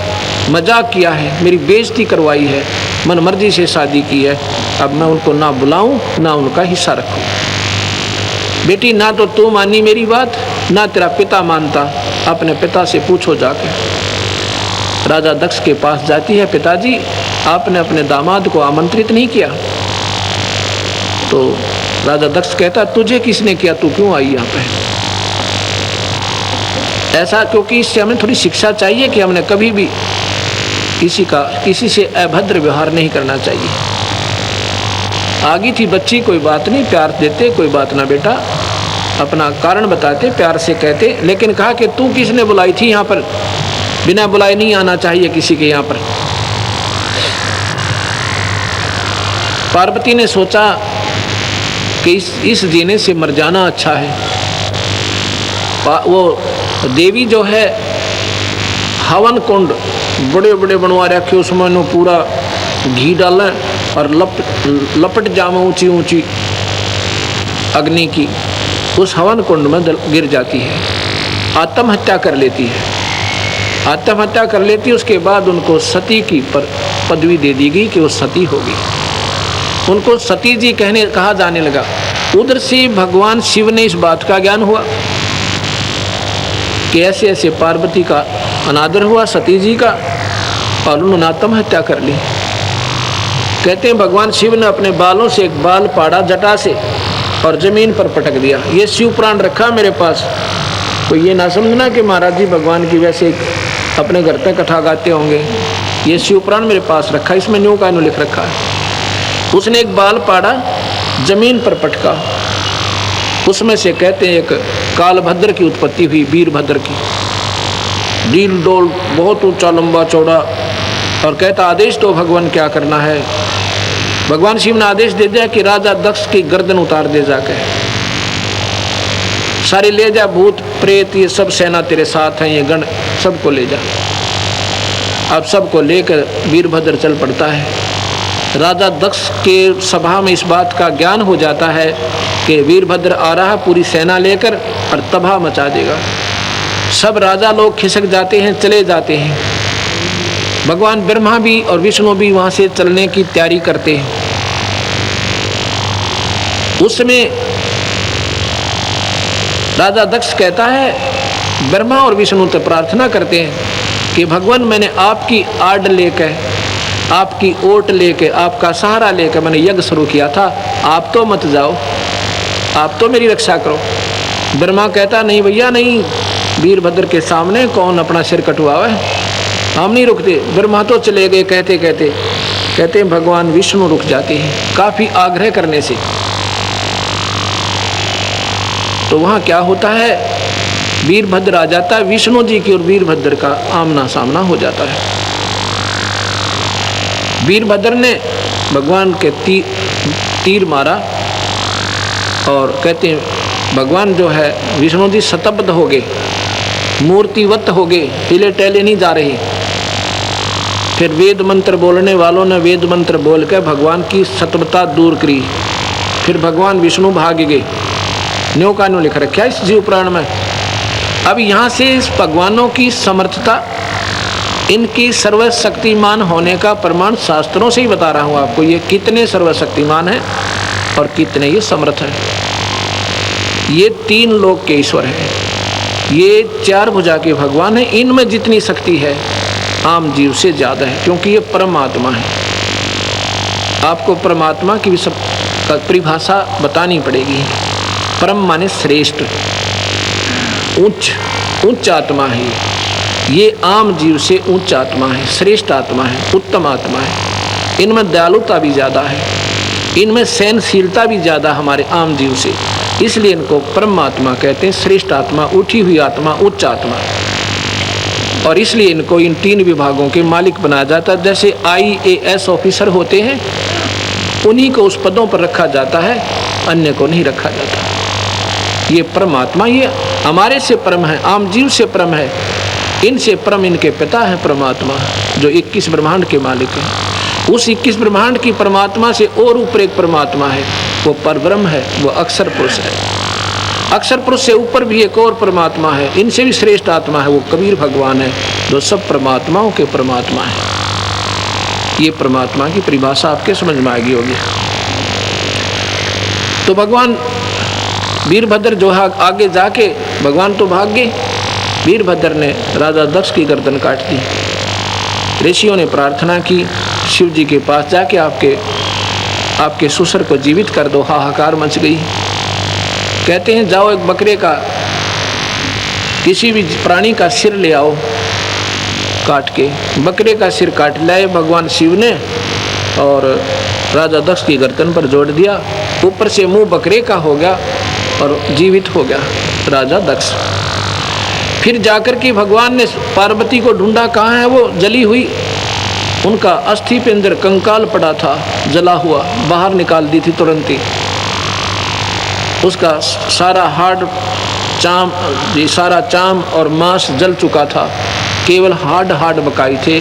मजाक किया है, मेरी बेइज्जती करवाई है, मन मर्जी से शादी की है, अब मैं उनको ना बुलाऊं ना उनका हिस्सा रखूं। बेटी ना तो तू मानी मेरी बात, ना तेरा पिता मानता, अपने पिता से पूछो जाके। राजा दक्ष के पास जाती है, पिताजी आपने अपने दामाद को आमंत्रित नहीं किया। तो राजा दक्ष कहता, तुझे किसने किया, तू क्यों आई यहाँ पे? ऐसा क्योंकि इससे हमें थोड़ी शिक्षा चाहिए कि हमने कभी भी किसी से अभद्र व्यवहार नहीं करना चाहिए। आगी थी बच्ची, कोई बात नहीं, प्यार देते, कोई बात ना बेटा, अपना कारण बताते, प्यार से कहते। लेकिन कहा कि तू किसने बुलाई थी यहाँ पर, बिना बुलाए नहीं आना चाहिए किसी के यहाँ पर। पार्वती ने सोचा कि इस जीने से मर जाना अच्छा है। वो देवी जो है हवन कुंड बड़े बड़े बनवा रखे, उसमें नो पूरा घी डालें और लपट जामा ऊंची ऊंची अग्नि की, उस हवन कुंड में गिर जाती है, आत्महत्या कर लेती है। आत्महत्या कर लेती, उसके बाद उनको सती की पदवी दे दी गई कि वो सती होगी। उनको सती जी कहा जाने लगा। उधर से भगवान शिव ने इस बात का ज्ञान हुआ कि ऐसे ऐसे पार्वती का अनादर हुआ सती जी का, और उन्होंने आत्महत्या कर ली। कहते हैं भगवान शिव ने अपने बालों से एक बाल पाड़ा जटा से और जमीन पर पटक दिया। ये शिव पुराण रखा मेरे पास, तो ये ना समझना कि महाराज जी भगवान की वैसे अपने घर पे कथा गाते होंगे। ये शिव पुराण मेरे पास रखा, इसमें न्यू का न्यू लिख रखा है। उसने एक बाल पाड़ा, जमीन पर पटका, उसमें से कहते हैं एक कालभद्र की उत्पत्ति हुई, वीरभद्र की। डील डोल बहुत ऊंचा लंबा चौड़ा, और कहता आदेश तो भगवान क्या करना है। भगवान शिव ने आदेश दे दिया कि राजा दक्ष की गर्दन उतार दे जाके, सारी ले जा, भूत प्रेत ये सब सेना तेरे साथ हैं, ये गण सबको ले जा। अब सबको लेकर वीरभद्र चल पड़ता है। राजा दक्ष के सभा में इस बात का ज्ञान हो जाता है कि वीरभद्र आ रहा पूरी सेना लेकर और तबाह मचा देगा। सब राजा लोग खिसक जाते हैं, चले जाते हैं। भगवान ब्रह्मा भी और विष्णु भी वहां से चलने की तैयारी करते हैं। उस समय राजा दक्ष कहता है, ब्रह्मा और विष्णु तो प्रार्थना करते हैं कि भगवान मैंने आपकी आड़ लेकर, आपकी ओट लेके, आपका सहारा लेकर मैंने यज्ञ शुरू किया था, आप तो मत जाओ, आप तो मेरी रक्षा करो। ब्रह्मा कहता नहीं भैया नहीं, वीरभद्र के सामने कौन अपना सिर कटवावे, हम नहीं रुकते। ब्रह्मा तो चले गए, कहते भगवान विष्णु रुक जाते हैं काफी आग्रह करने से। तो वहां क्या होता है, वीरभद्र आ जाता है, विष्णु जी की और वीरभद्र का आमना सामना हो जाता है। वीरभद्र ने भगवान के तीर मारा, और कहते हैं भगवान जो है विष्णु जी स्तब्ध हो गए, मूर्तिवत हो गए, हिले टहले नहीं जा रहे। फिर वेद मंत्र बोलने वालों ने वेद मंत्र बोलकर भगवान की सतबता दूर करी। फिर भगवान विष्णु भाग गए। न्यू का न्यू लिख रखा है इस जीव पुराण में। अब यहाँ से इस भगवानों की समर्थता, इनकी सर्वशक्तिमान होने का प्रमाण शास्त्रों से ही बता रहा हूँ आपको। ये कितने सर्वशक्तिमान हैं और कितने ये समर्थ हैं। ये तीन लोक के ईश्वर हैं, ये चार भुजा के भगवान हैं। इनमें जितनी शक्ति है आम जीव से ज़्यादा है, क्योंकि ये परमात्मा है। आपको परमात्मा की भी सब परिभाषा बतानी पड़ेगी। परम माने श्रेष्ठ, उच्च आत्मा है। ये आम जीव से उच्च आत्मा है, श्रेष्ठ आत्मा है, उत्तम आत्मा है। इनमें दयालुता भी ज़्यादा है, इनमें सहनशीलता भी ज़्यादा हमारे आम जीव से, इसलिए इनको परमात्मा कहते हैं। श्रेष्ठ आत्मा, उठी हुई आत्मा, उच्च आत्मा। और इसलिए इनको इन तीन विभागों के मालिक बनाया जाता है। जैसे IAS ऑफिसर होते हैं, उन्हीं को उस पदों पर रखा जाता है, अन्य को नहीं रखा जाता। ये परमात्मा ये हमारे से परम है, आम जीव से परम है, इनसे परम इनके पिता है परमात्मा, जो 21 ब्रह्मांड के मालिक हैं। उस 21 ब्रह्मांड की परमात्मा से और ऊपर एक परमात्मा है, वो परब्रह्म है, वो अक्षर पुरुष है। अक्षर पुरुष से ऊपर भी एक और परमात्मा है, इनसे भी श्रेष्ठ आत्मा है, वो कबीर भगवान है, जो सब परमात्माओं के परमात्मा है। ये परमात्मा की परिभाषा आपके समझ में आ गई होगी। तो भगवान वीरभद्र जो है आगे जाके, भगवान तो भाग गए, वीरभद्र ने राजा दक्ष की गर्दन काट दी। ऋषियों ने प्रार्थना की, शिव जी के पास जाके आपके ससुर को जीवित कर दो। हाहाकार मच गई। कहते हैं जाओ एक बकरे का, किसी भी प्राणी का सिर ले आओ काट के। बकरे का सिर काट लाए भगवान शिव ने और राजा दक्ष की गर्दन पर जोड़ दिया। ऊपर से मुंह बकरे का हो गया और जीवित हो गया राजा दक्ष। फिर जाकर के भगवान ने पार्वती को ढूंढा, कहाँ है वो जली हुई। उनका अस्थि पिंजर कंकाल पड़ा था जला हुआ, बाहर निकाल दी थी तुरंत ही। उसका सारा सारा चाम और मांस जल चुका था, केवल हाड बकाई थे,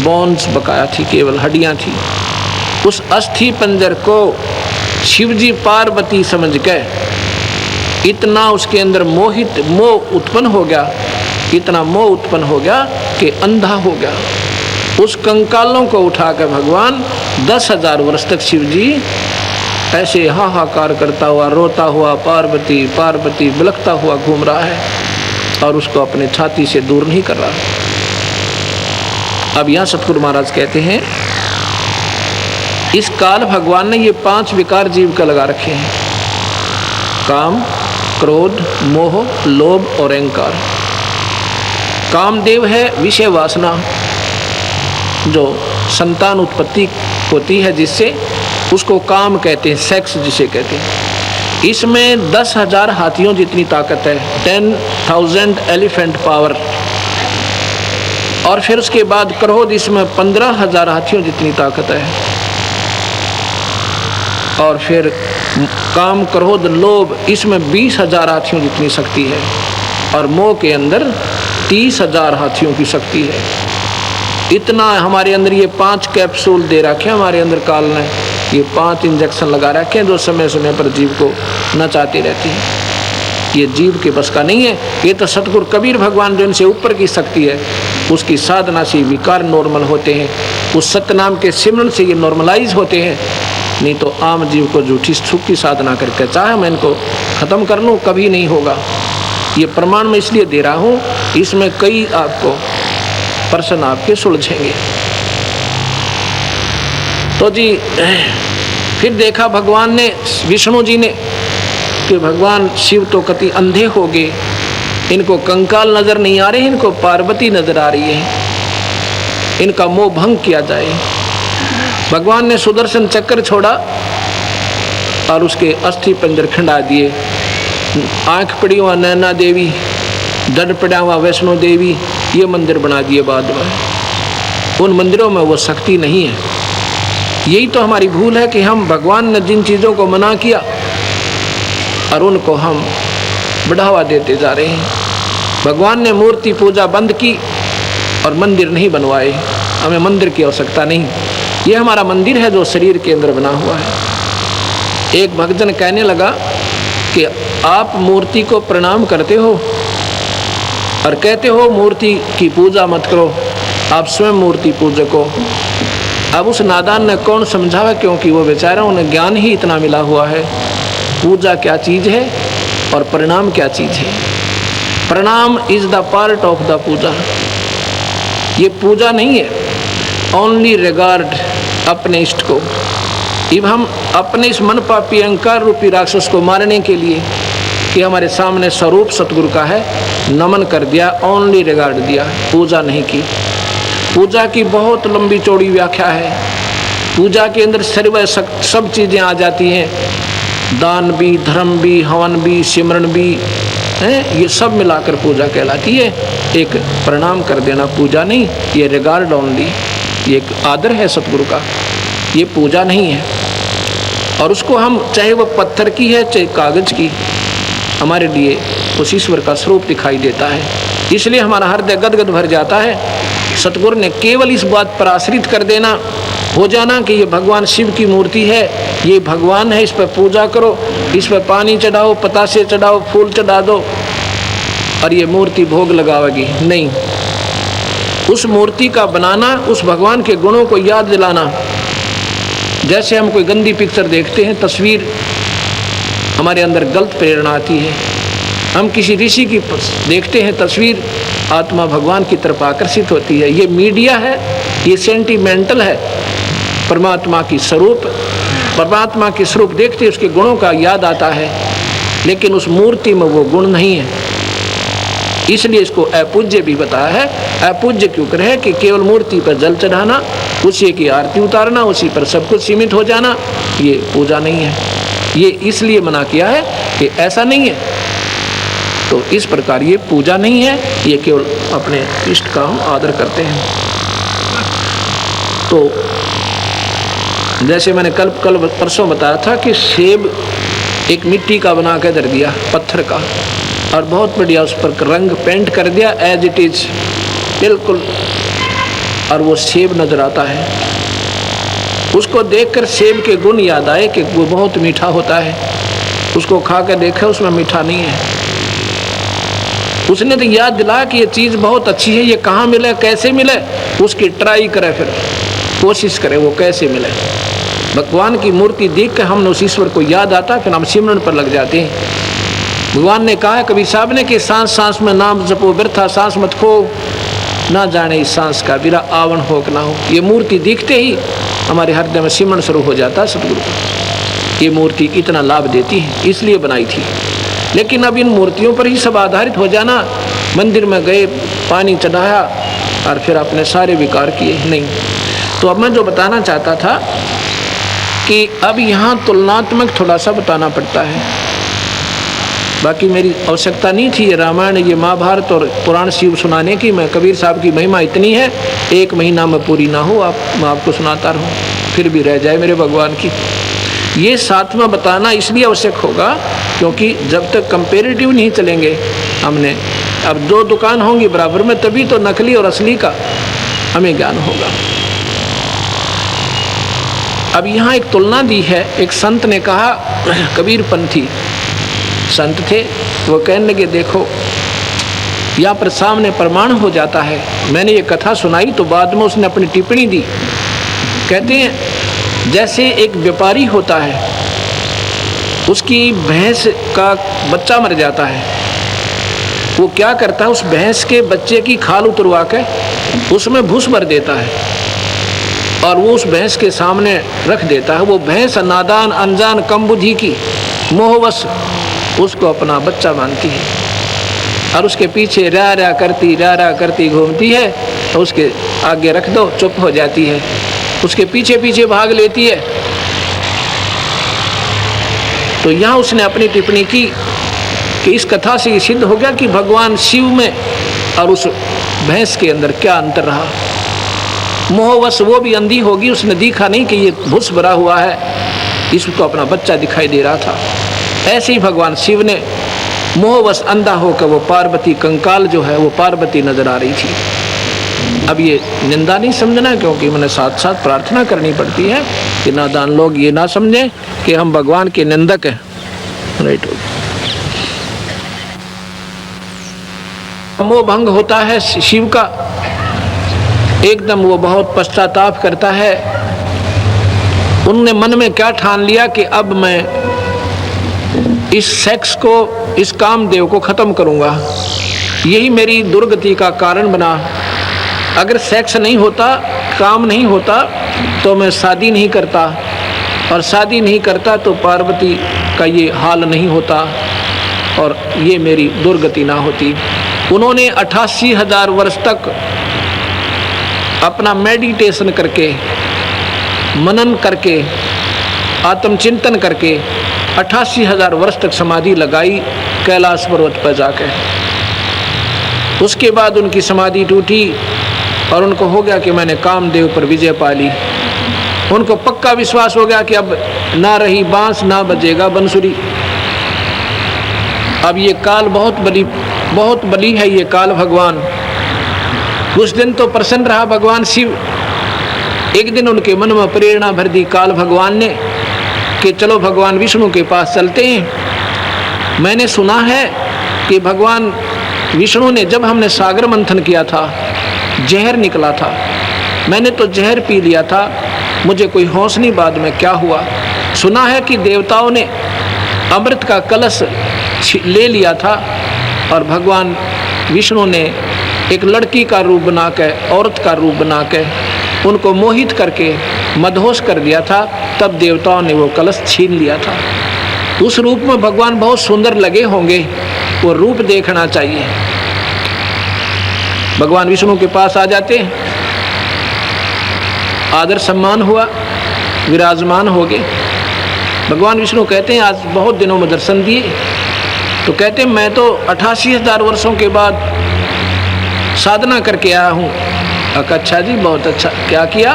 बोन्स बकाया थी, केवल हड्डियां थी। उस अस्थि पिंजर को शिवजी पार्वती समझ के इतना उसके अंदर मोह उत्पन्न हो गया, इतना मोह उत्पन्न हो गया कि अंधा हो गया। उस कंकालों को उठाकर भगवान 10,000 वर्ष तक शिवजी ऐसे हाहाकार करता हुआ, रोता हुआ, पार्वती पार्वती बिलखता हुआ घूम रहा है और उसको अपने छाती से दूर नहीं कर रहा। अब यहाँ सतगुरु महाराज कहते हैं इस काल भगवान ने ये 5 विकार जीव का लगा रखे हैं, काम, क्रोध, मोह, लोभ और अहंकार। कामदेव है विषय वासना, जो संतान उत्पत्ति होती है जिससे, उसको काम कहते हैं, सेक्स जिसे कहते हैं। इसमें 10,000 हाथियों जितनी ताकत है, 10,000 एलिफेंट पावर। और फिर उसके बाद क्रोध, इसमें 15,000 हाथियों जितनी ताकत है। और फिर काम, क्रोध, लोभ, इसमें 20,000 हाथियों जितनी शक्ति है। और मोह के अंदर 30,000 हाथियों की शक्ति है। इतना हमारे अंदर ये 5 कैप्सूल दे रखे हैं हमारे अंदर काल ने, ये 5 इंजेक्शन लगा रखे हैं जो समय समय पर जीव को नचाती रहती है। ये जीव के बस का नहीं है। ये तो सतगुरु कबीर भगवान जो इनसे ऊपर की शक्ति है, उसकी साधना से विकार नॉर्मल होते हैं, उस सतनाम के सिमरन से ये नॉर्मलाइज होते हैं। नहीं तो आम जीव को झूठी सुख की साधना करके चाहे मैं इनको खत्म कर लूँ, कभी नहीं होगा। ये प्रमाण मैं इसलिए दे रहा हूँ, इसमें कई आपको प्रश्न आपके सुलझेंगे। तो जी फिर देखा भगवान ने, विष्णु जी ने, कि भगवान शिव तो कति अंधे हो गए, इनको कंकाल नजर नहीं आ रहे, इनको पार्वती नजर आ रही है, इनका मोह भंग किया जाए। भगवान ने सुदर्शन चक्र छोड़ा और उसके अस्थि पंजर खंडा दिए। आंख पड़ी हुआ नैना देवी, डर पड़ा हुआ वैष्णो देवी, ये मंदिर बना दिए बाद में। उन मंदिरों में वो शक्ति नहीं है। यही तो हमारी भूल है कि हम भगवान ने जिन चीज़ों को मना किया और उनको हम बढ़ावा देते जा रहे हैं। भगवान ने मूर्ति पूजा बंद की और मंदिर नहीं बनवाए। हमें मंदिर की आवश्यकता नहीं, ये हमारा मंदिर है जो शरीर के अंदर बना हुआ है। एक भक्तजन कहने लगा कि आप मूर्ति को प्रणाम करते हो और कहते हो मूर्ति की पूजा मत करो, आप स्वयं मूर्ति पूजक हो। अब उस नादान ने कौन समझावा, क्योंकि वो बेचारा, उन्हें ज्ञान ही इतना मिला हुआ है पूजा क्या चीज़ है और प्रणाम क्या चीज़ है। Pranam is the part of the puja, ये पूजा नहीं है। ओनली रिगार्ड अपने इष्ट को। अब हम अपने इस मन पापी अहंकार रूपी राक्षस को मारने के लिए कि हमारे सामने स्वरूप सतगुरु का है, नमन कर दिया, ओनली रिगार्ड दिया, पूजा नहीं की। पूजा की बहुत लंबी चौड़ी व्याख्या है। पूजा के अंदर सब चीज़ें आ जाती हैं, दान भी, धर्म भी, हवन भी, सिमरन भी है, ये सब मिलाकर पूजा कहलाती है। एक प्रणाम कर देना पूजा नहीं, ये रिगार्ड ओनली, ये एक आदर है सतगुरु का, ये पूजा नहीं है। और उसको हम, चाहे वो पत्थर की है चाहे कागज की, हमारे लिए उस ईश्वर का स्वरूप दिखाई देता है। इसलिए हमारा हृदय गदगद भर जाता है। सतगुरु ने केवल इस बात पर आश्रित कर देना, हो जाना कि ये भगवान शिव की मूर्ति है, ये भगवान है, इस पर पूजा करो, इस पर पानी चढ़ाओ, पतासे चढ़ाओ, फूल चढ़ा दो और ये मूर्ति भोग लगावेगी। नहीं, उस मूर्ति का बनाना, उस भगवान के गुणों को याद दिलाना। जैसे हम कोई गंदी पिक्चर देखते हैं, तस्वीर, हमारे अंदर गलत प्रेरणा आती है। हम किसी ऋषि की देखते हैं तस्वीर, आत्मा भगवान की तरफ आकर्षित होती है। ये मीडिया है, ये सेंटिमेंटल है। परमात्मा की स्वरूप, परमात्मा के स्वरूप देखते उसके गुणों का याद आता है, लेकिन उस मूर्ति में वो गुण नहीं है। इसलिए इसको अपूज्य भी बताया है। अपूज्य क्यों करे कि केवल मूर्ति पर जल चढ़ाना, उसी की आरती उतारना, उसी पर सब कुछ सीमित हो जाना, ये पूजा नहीं है। ये इसलिए मना किया है कि ऐसा नहीं है। तो इस प्रकार ये पूजा नहीं है, ये केवल अपने इष्ट का हम आदर करते हैं। तो जैसे मैंने कल परसों बताया था कि सेब एक मिट्टी का बना के धर दिया, पत्थर का, और बहुत बढ़िया उस पर रंग पेंट कर दिया एज इट इज बिल्कुल, और वो सेब नजर आता है। उसको देखकर सेब के गुण याद आए कि वो बहुत मीठा होता है। उसको खा कर देखा, उसमें मीठा नहीं है। उसने तो याद दिलाया कि ये चीज़ बहुत अच्छी है, ये कहाँ मिले, कैसे मिले, उसकी ट्राई करे, फिर कोशिश करे वो कैसे मिले। भगवान की मूर्ति देख कर हमने उस ईश्वर को याद आता, फिर हम सिमरन पर लग जाते हैं। भगवान ने कहा है कबीर साहब ने कि सांस सांस में नाम जपो व्यर्था सांस मत खो, ना जाने इस सांस का बिरा आवन हो कि ना हो। ये मूर्ति दिखते ही हमारे हृदय में सिमरन शुरू हो जाता है सतगुरु को। ये मूर्ति इतना लाभ देती है, इसलिए बनाई थी। लेकिन अब इन मूर्तियों पर ही सब आधारित हो जाना, मंदिर में गए, पानी चढ़ाया और फिर अपने सारे विकार किए, नहीं। तो अब मैं जो बताना चाहता था कि अब यहाँ तुलनात्मक थोड़ा सा बताना पड़ता है। बाकी मेरी आवश्यकता नहीं थी ये रामायण, ये महाभारत और पुराण शिव सुनाने की। मैं कबीर साहब की महिमा इतनी है, 1 महीना में पूरी ना हो, मैं आपको सुनाता रहूँ, फिर भी रह जाए मेरे भगवान की। ये साथ में बताना इसलिए आवश्यक होगा क्योंकि जब तक कंपेरेटिव नहीं चलेंगे हमने, अब 2 दुकान होंगी बराबर में, तभी तो नकली और असली का हमें ज्ञान होगा। अब यहाँ एक तुलना दी है। एक संत ने कहा, कबीर पंथी संत थे, वो कहने लगे देखो यहाँ पर सामने प्रमाण हो जाता है। मैंने ये कथा सुनाई तो बाद में उसने अपनी टिप्पणी दी। कहते हैं जैसे एक व्यापारी होता है, उसकी भैंस का बच्चा मर जाता है, वो क्या करता है, उस भैंस के बच्चे की खाल उतरवा के उसमें भूस भर देता है और वो उस भैंस के सामने रख देता है। वो भैंस नादान अनजान कम बुद्धि की मोहवश उसको अपना बच्चा मानती है और उसके पीछे रा रा करती घूमती है, तो उसके आगे रख दो चुप हो जाती है, उसके पीछे पीछे भाग लेती है। तो यहाँ उसने अपनी टिप्पणी की कि इस कथा से ये सिद्ध हो गया कि भगवान शिव में और उस भैंस के अंदर क्या अंतर रहा। मोहवश वो भी अंधी होगी, उसने देखा नहीं कि ये भूस भरा हुआ है, इसको अपना बच्चा दिखाई दे रहा था। ऐसे ही भगवान शिव ने मोहवश अंधा होकर वो पार्वती कंकाल जो है वो पार्वती नजर आ रही थी। अब ये निंदा नहीं समझना, क्योंकि मैंने साथ साथ प्रार्थना करनी पड़ती है कि नादान लोग ये ना समझें कि हम भगवान के निंदक हैं। राइट, मोह भंग होता है शिव का, एकदम वो बहुत पश्चाताप करता है। उनने मन में क्या ठान लिया कि अब मैं इस सेक्स को, इस कामदेव को खत्म करूंगा, यही मेरी दुर्गति का कारण बना। अगर सेक्स नहीं होता, काम नहीं होता, तो मैं शादी नहीं करता, और शादी नहीं करता तो पार्वती का ये हाल नहीं होता और ये मेरी दुर्गति ना होती। उन्होंने 88,000 वर्ष तक अपना मेडिटेशन करके, मनन करके, आत्मचिंतन करके 88,000 वर्ष तक समाधि लगाई कैलाश पर्वत पर जाकर। उसके बाद उनकी समाधि टूटी और उनको हो गया कि मैंने कामदेव पर विजय पा ली। उनको पक्का विश्वास हो गया कि अब ना रही बांस ना बजेगा बंसुरी। अब ये काल बहुत बली है ये काल भगवान। उस दिन तो प्रसन्न रहा भगवान शिव। एक दिन उनके मन में प्रेरणा भर दी काल भगवान ने कि चलो भगवान विष्णु के पास चलते हैं। मैंने सुना है कि भगवान विष्णु ने, जब हमने सागर मंथन किया था, जहर निकला था, मैंने तो जहर पी लिया था, मुझे कोई होश नहीं बाद में क्या हुआ। सुना है कि देवताओं ने अमृत का कलश ले लिया था और भगवान विष्णु ने एक लड़की का रूप बना के, औरत का रूप बना के उनको मोहित करके मदहोश कर दिया था। तब देवताओं ने वो कलश छीन लिया था। उस रूप में भगवान बहुत सुंदर लगे होंगे, वो रूप देखना चाहिए। भगवान विष्णु के पास आ जाते हैं, आदर सम्मान हुआ, विराजमान हो गए। भगवान विष्णु कहते हैं आज बहुत दिनों में दर्शन दिए। तो कहते हैं मैं तो 88,000 वर्षों के बाद साधना करके आया हूँ। अच्छा जी, बहुत अच्छा। क्या किया?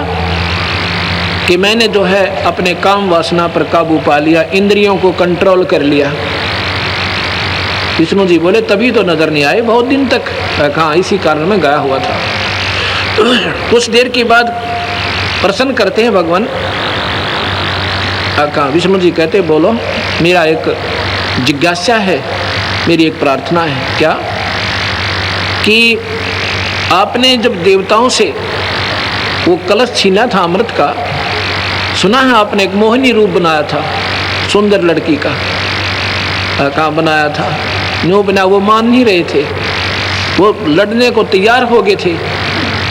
कि मैंने जो है अपने काम वासना पर काबू पा लिया, इंद्रियों को कंट्रोल कर लिया। विष्णु जी बोले तभी तो नजर नहीं आए बहुत दिन तक। कहाँ? इसी कारण में गया हुआ था। कुछ देर के बाद प्रश्न करते हैं भगवान। कहाँ? विष्णु जी कहते बोलो, मेरा एक जिज्ञासा है, मेरी एक प्रार्थना है। क्या? कि आपने जब देवताओं से वो कलश छीना था अमृत का, सुना है आपने एक मोहिनी रूप बनाया था, सुंदर लड़की का। कहाँ बनाया था? न्यू बना, वो मान नहीं रहे थे, वो लड़ने को तैयार हो गए थे।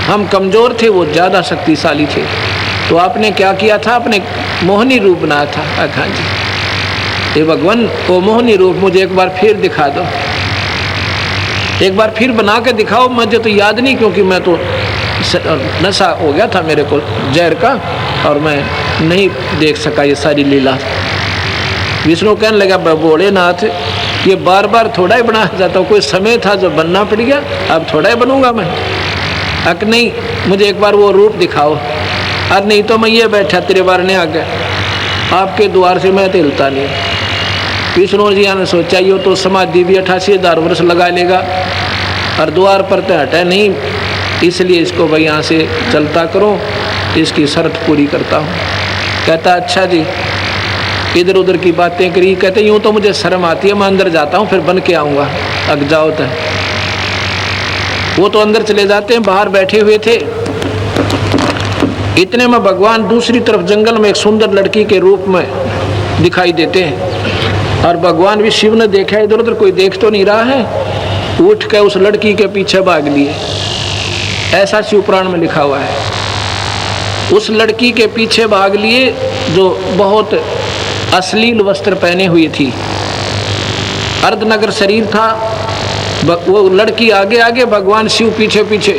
हम कमज़ोर थे, वो ज़्यादा शक्तिशाली थे। तो आपने क्या किया था? अपने मोहिनी रूप बनाया था। हाँ जी। हे भगवान, वो मोहिनी रूप मुझे एक बार फिर दिखा दो, एक बार फिर बना के दिखाओ। मुझे तो याद नहीं, क्योंकि मैं तो नशा हो गया था मेरे को जहर का, और मैं नहीं देख सका ये सारी लीला। विष्णु कहने लगा भोलेनाथ, ये बार बार थोड़ा ही बनाया जाता, कोई समय था जो बनना पड़ गया, अब थोड़ा ही बनूंगा मैं। अक नहीं, मुझे एक बार वो रूप दिखाओ। अरे नहीं तो मैं ये बैठा तेरे बार ने आ गया, आपके द्वार से मैं तो हिलता नहीं। विष्णु जी ने सोचा ये तो समाधि भी 88,000 वर्ष लगा लेगा और द्वार पर तो हटा नहीं, इसलिए इसको भाई यहाँ से चलता करो, इसकी शर्त पूरी करता हूँ। कहता अच्छा जी। इधर उधर की बातें करी। कहते यूँ तो मुझे शर्म आती है, मैं अंदर जाता हूँ फिर बन के आऊँगा, अग जाओ तो। वो तो अंदर चले जाते हैं, बाहर बैठे हुए थे। इतने में भगवान दूसरी तरफ जंगल में एक सुंदर लड़की के रूप में दिखाई देते हैं। और भगवान भी शिव ने देखा इधर उधर कोई देख तो नहीं रहा है, उठ के उस लड़की के पीछे भाग लिए। ऐसा शिव पुराण में लिखा हुआ है। उस लड़की के पीछे भाग लिए जो बहुत अश्लील वस्त्र पहने हुई थी, अर्धनगर शरीर था। वो लड़की आगे आगे, भगवान शिव पीछे पीछे।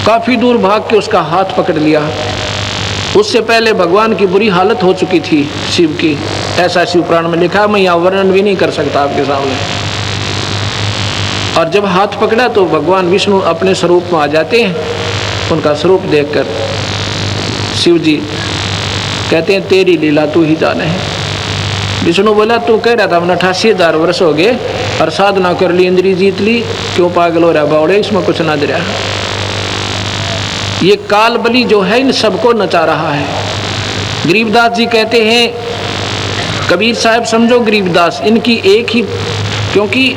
काफी दूर भाग के उसका हाथ पकड़ लिया। उससे पहले भगवान की बुरी हालत हो चुकी थी शिव की, ऐसा शिव पुराण में लिखा, मैं यहाँ वर्णन भी नहीं कर सकता आपके सामने। और जब हाथ पकड़ा तो भगवान विष्णु अपने स्वरूप में आ जाते हैं। उनका स्वरूप देखकर शिव जी कहते हैं तेरी लीला तू ही जाने है। विष्णु बोला तू कह रहा था मैंने 88,000 वर्ष हो गए और साधना कर ली, इंद्री जीत ली, क्यों पागल हो रहा बावड़े, इसमें कुछ ना दे रहा। ये काल बलि जो है इन सबको नचा रहा है। गरीबदास जी कहते हैं, कबीर साहब समझो गरीबदास इनकी एक ही, क्योंकि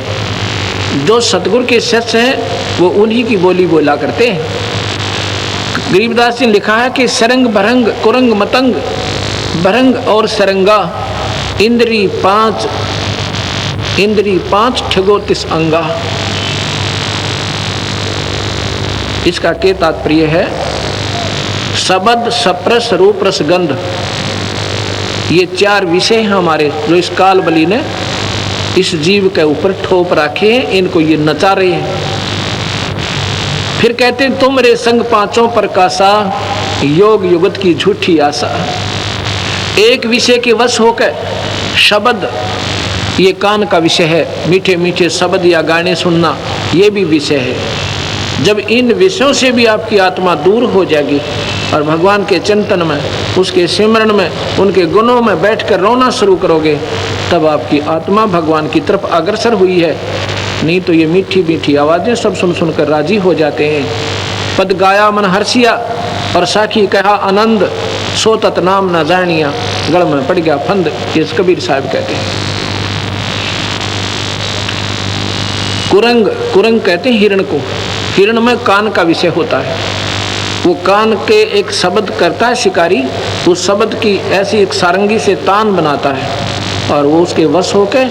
जो सतगुरु के शिष्य हैं वो उन्हीं की बोली बोला करते हैं। गरीबदास जी ने लिखा है कि सरंग भरंग कुरंग मतंग भरंग और सरंगा इंद्री पांच ठगो तिस अंगा। इसका क्या तात्पर्य है? शब्द सप्रस रूप रस गंध, ये 4 विषय हैं हमारे जो इस काल बलि ने इस जीव के ऊपर ठोप रखे हैं, इनको ये नचा रहे हैं। फिर कहते हैं तुम रे संग पांचों प्रकाशा योग युगत की झूठी आशा। एक विषय के वश होकर शब्द, ये कान का विषय है, मीठे मीठे शब्द या गाने सुनना ये भी विषय है। जब इन विषयों से भी आपकी आत्मा दूर हो जाएगी और भगवान के चिंतन में, उसके सिमरण में, उनके गुणों में बैठकर रोना शुरू करोगे, तब आपकी आत्मा भगवान की तरफ अग्रसर हुई है। नहीं तो ये मीठी मीठी आवाज़ें सब सुन सुनकर राजी हो जाते हैं। पद गाया मन हर्षिया और साखी कहा आनंद, सो तत नाम न जानिया, गढ़ में पड़ गया फंद, ये कबीर साहब कहते हैं। कुरंग, कुरंग कहते हैं हिरण को। हिरण में कान का विषय होता है। वो कान के एक शब्द करता है शिकारी, उस शब्द की ऐसी एक सारंगी से तान बनाता है। और वो उसके वश होकर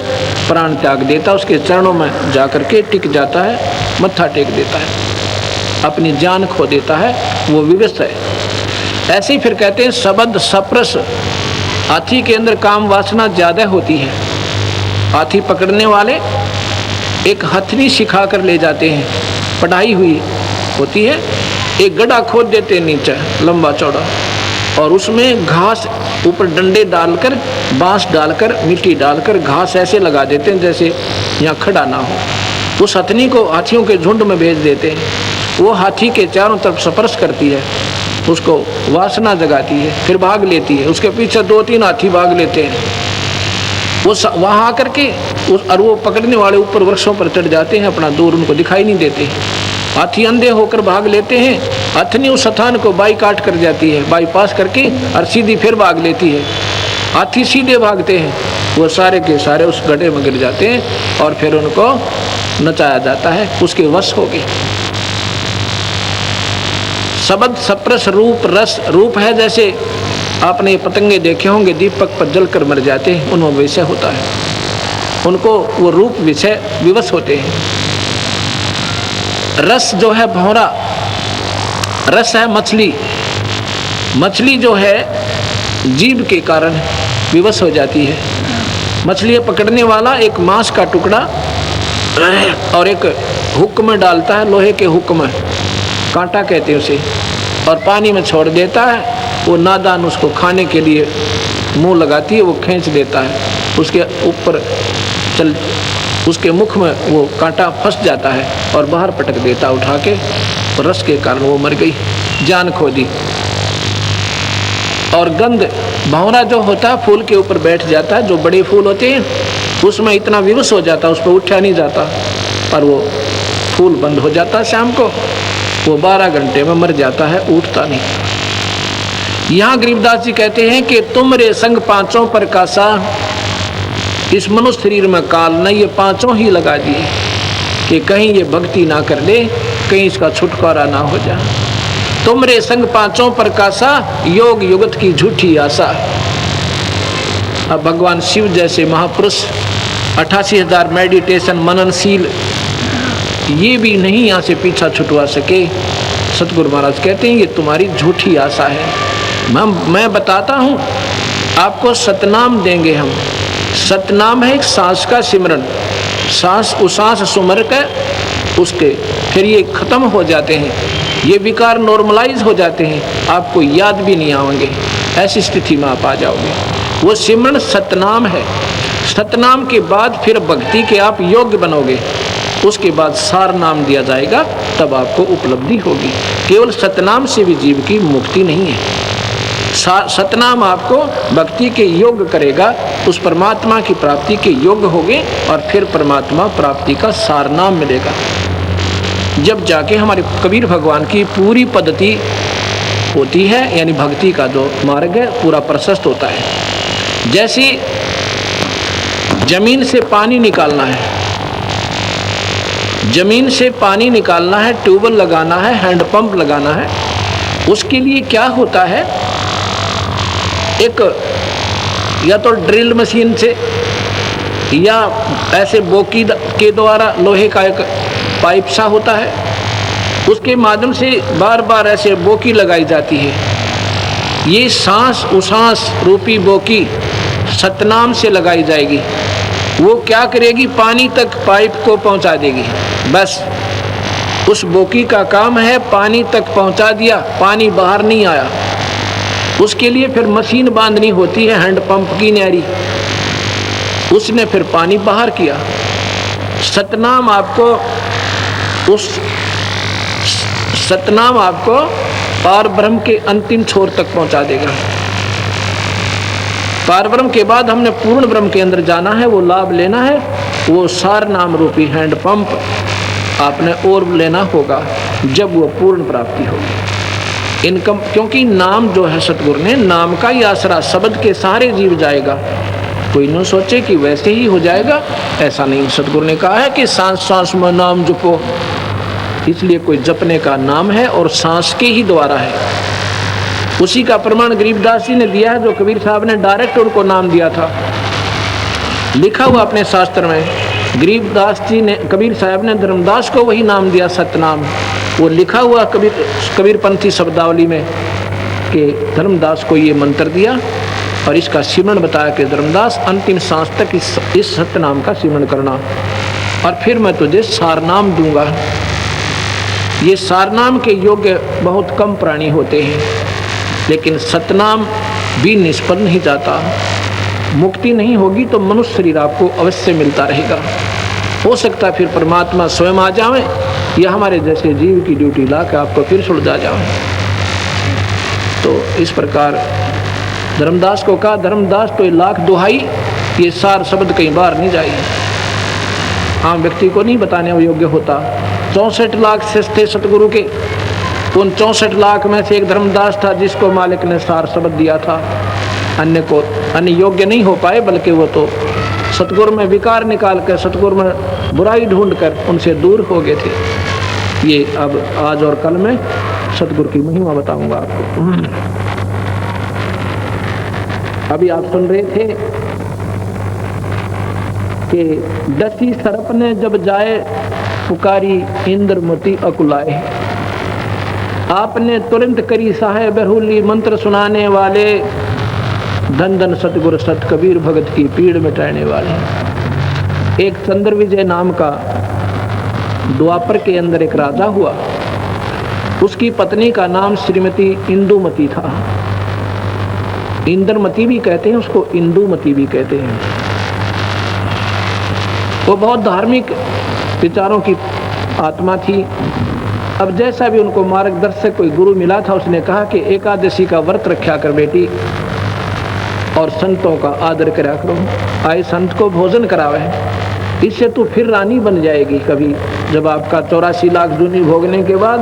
प्राण त्याग देता, उसके चरणों में जा करके टिक जाता है, मत्था टेक देता है, अपनी जान खो देता है, वो विवश है। ऐसे ही फिर कहते हैं शब्द सप्रस, हाथी के अंदर काम वासना ज़्यादा होती है। हाथी पकड़ने वाले एक हथनी सिखा कर ले जाते हैं, पढ़ाई हुई होती है, एक गड्ढा खोद देते हैं नीचे लंबा चौड़ा, और उसमें घास ऊपर डंडे डालकर, बांस डालकर, मिट्टी डालकर घास ऐसे लगा देते हैं जैसे यहाँ खड़ा ना हो। उस हथनी को हाथियों के झुंड में भेज देते हैं, वो हाथी के चारों तरफ स्पर्श करती है, उसको वासना जगाती है, फिर भाग लेती है, उसके पीछे 2-3 हाथी भाग लेते हैं। वो वहाँ आकर के और वो पकड़ने वाले ऊपर वृक्षों पर चढ़ जाते हैं, अपना दूर उनको दिखाई नहीं देते। हाथी अंधे होकर भाग लेते हैं, हथनी उस स्थान को बाई काट कर जाती है, बाईपास करके, और सीधी फिर भाग लेती है। हाथी सीधे भागते हैं, वो सारे के सारे उस गड्ढे में गिर जाते हैं और फिर उनको नचाया जाता है, उसके वश हो गए। शब्द सप्रस रूप रस, रूप है जैसे आपने पतंगे देखे होंगे दीपक पर जलकर मर जाते हैं, उनमें विषय होता है, उनको वो रूप विषय विवश होते हैं। रस जो है भौरा, रस है मछली, मछली जो है जीभ के कारण विवश हो जाती है। मछली पकड़ने वाला एक मांस का टुकड़ा और एक हुक में डालता है, लोहे के हुक में, कांटा कहते हैं उसे, और पानी में छोड़ देता है। वो नादान उसको खाने के लिए मुंह लगाती है, वो खींच देता है, उसके ऊपर चल, उसके मुख में वो कांटा फंस जाता है और बाहर पटक देता उठा के, रस के कारण वो मर गई, जान खो दी। और गंध, भंवरा जो होता है फूल के ऊपर बैठ जाता है, जो बड़े फूल होते हैं उसमें इतना विवश हो जाता है, उस पर उठा नहीं जाता, और वो फूल बंद हो जाता है शाम को, वो 12 घंटे में मर जाता है, उठता नहीं। यहाँ गरीबदास जी कहते हैं कि तुमरे संग पांचों पर कासा, इस मनुष्य शरीर में काल ने ये पांचों ही लगा दिए कि कहीं ये भक्ति ना कर ले, कहीं इसका छुटकारा ना हो जाए। तुमरे संग पांचों पर कासा, योग युगत की झूठी आशा। अब भगवान शिव जैसे महापुरुष 88,000 मेडिटेशन मननशील, ये भी नहीं यहाँ से पीछा छुटवा सके। सतगुरु महाराज कहते हैं ये तुम्हारी झूठी आशा है। मैं बताता हूँ आपको, सतनाम देंगे हम। सतनाम है एक सांस का सिमरन, सांस उसांस सुमर कर उसके फिर ये खत्म हो जाते हैं, ये विकार नॉर्मलाइज हो जाते हैं, आपको याद भी नहीं आएंगे, ऐसी स्थिति में आप आ जाओगे। वो सिमरन सतनाम है। सतनाम के बाद फिर भक्ति के आप योग्य बनोगे, उसके बाद सार नाम दिया जाएगा, तब आपको उपलब्धि होगी। केवल सतनाम से भी जीव की मुक्ति नहीं है, सतनाम आपको भक्ति के योग्य करेगा, उस परमात्मा की प्राप्ति के योग्य होगे, और फिर परमात्मा प्राप्ति का सार नाम मिलेगा। जब जाके हमारे कबीर भगवान की पूरी पद्धति होती है, यानी भक्ति का जो मार्ग है पूरा प्रशस्त होता है। जैसे जमीन से पानी निकालना है, जमीन से पानी निकालना है, ट्यूबवेल लगाना है, हैंडपंप लगाना है, उसके लिए क्या होता है, एक या तो ड्रिल मशीन से या ऐसे बोकी के द्वारा लोहे का एक पाइप सा होता है, उसके माध्यम से बार बार ऐसे बोकी लगाई जाती है। ये सांस उसांस रूपी बोकी सतनाम से लगाई जाएगी। वो क्या करेगी, पानी तक पाइप को पहुंचा देगी। बस उस बोकी का काम है पानी तक पहुंचा दिया, पानी बाहर नहीं आया। उसके लिए फिर मशीन बांधनी होती है, हैंडपंप की नहरी, उसने फिर पानी बाहर किया। सतनाम आपको सतनाम आपको पार ब्रह्म के अंतिम छोर तक पहुंचा देगा। पार ब्रह्म के बाद हमने पूर्ण ब्रह्म के अंदर जाना है, वो लाभ लेना है, वो सार नाम रूपी हैंडपंप आपने और लेना होगा, जब वो पूर्ण प्राप्ति होगी। इनकम, क्योंकि नाम जो है सतगुरु ने, नाम का ही आसरा, शब्द के सहारे जीव जाएगा। कोई न सोचे कि वैसे ही हो जाएगा, ऐसा नहीं। सतगुरु ने कहा है कि सांस सांस में नाम जपो, इसलिए कोई जपने का नाम है और सांस के ही द्वारा है। उसी का प्रमाण गरीबदास जी ने दिया है, जो कबीर साहब ने डायरेक्ट उनको नाम दिया था। लिखा हुआ अपने शास्त्र में, गरीबदास जी ने, कबीर साहब ने धर्मदास को वही नाम दिया सतनाम। वो लिखा हुआ कबीरपंथी शब्दावली में कि धर्मदास को ये मंत्र दिया और इसका सिमरण बताया कि धर्मदास अंतिम सांस तक इस सतनाम का सिमरण करना, और फिर मैं तुझे सारनाम दूंगा। ये सारनाम के योग्य बहुत कम प्राणी होते हैं, लेकिन सतनाम भी निष्फल नहीं जाता। मुक्ति नहीं होगी तो मनुष्य शरीर आपको अवश्य मिलता रहेगा। हो सकता फिर परमात्मा स्वयं आ जाए या हमारे जैसे जीव की ड्यूटी ला के आपको फिर सुलझा जाए। तो इस प्रकार धर्मदास को कहा, धर्मदास तो लाख दुहाई, ये सार शब्द कहीं बाहर नहीं जाए, आम व्यक्ति को नहीं बताने योग्य होता। 64 लाख शिष्य थे सतगुरु के, उन 64 लाख में से एक धर्मदास था जिसको मालिक ने सार शब्द दिया था। अन्य योग्य नहीं हो पाए, बल्कि वो तो सतगुरु में विकार निकाल कर, सतगुरु में बुराई ढूंढ कर उनसे दूर हो गए थे। ये अब आज और कल में सतगुरु की महिमा बताऊंगा आपको। अभी आप सुन रहे थे कि दसी सरप ने जब जाए पुकारी इंद्रमती अकुलाए, आपने तुरंत करी साहेब बरहुली मंत्र सुनाने वाले, धन धन सतगुरु सत कबीर भगत की पीड़ मिटाने वाले। एक चंद्र विजय नाम का द्वापर के अंदर एक राजा हुआ, उसकी पत्नी का नाम श्रीमती इंदुमती था। इंद्रमती भी कहते हैं उसको, इंदुमती भी कहते हैं। वो बहुत धार्मिक विचारों की आत्मा थी। अब जैसा भी उनको मार्गदर्शक कोई गुरु मिला था, उसने कहा कि एकादशी का व्रत रखा कर बेटी, और संतों का आदर करा करो, आए संत को भोजन करावे, इससे तू फिर रानी बन जाएगी। कभी जब आपका 84 लाख जूनी भोगने के बाद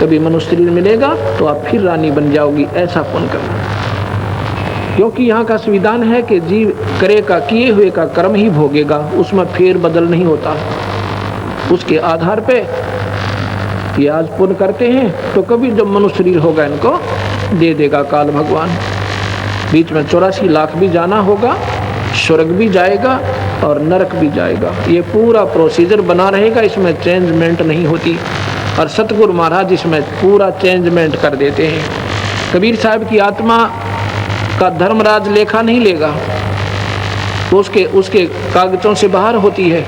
कभी मनुष्य शरीर मिलेगा तो आप फिर रानी बन जाओगी, ऐसा पुण्य करना। क्योंकि यहाँ का संविधान है कि जीव करेगा, किए हुए का कर्म ही भोगेगा, उसमें फेर बदल नहीं होता। उसके आधार पे ये आज पुण्य करते हैं तो कभी जब मनुष्य शरीर होगा इनको दे देगा काल भगवान। बीच में 84 लाख भी जाना होगा, स्वर्ग भी जाएगा और नरक भी जाएगा। ये पूरा प्रोसीजर बना रहेगा, इसमें चेंजमेंट नहीं होती। और सतगुरु महाराज इसमें पूरा चेंजमेंट कर देते हैं। कबीर साहब की आत्मा का धर्मराज लेखा नहीं लेगा, उसके कागजों से बाहर होती है,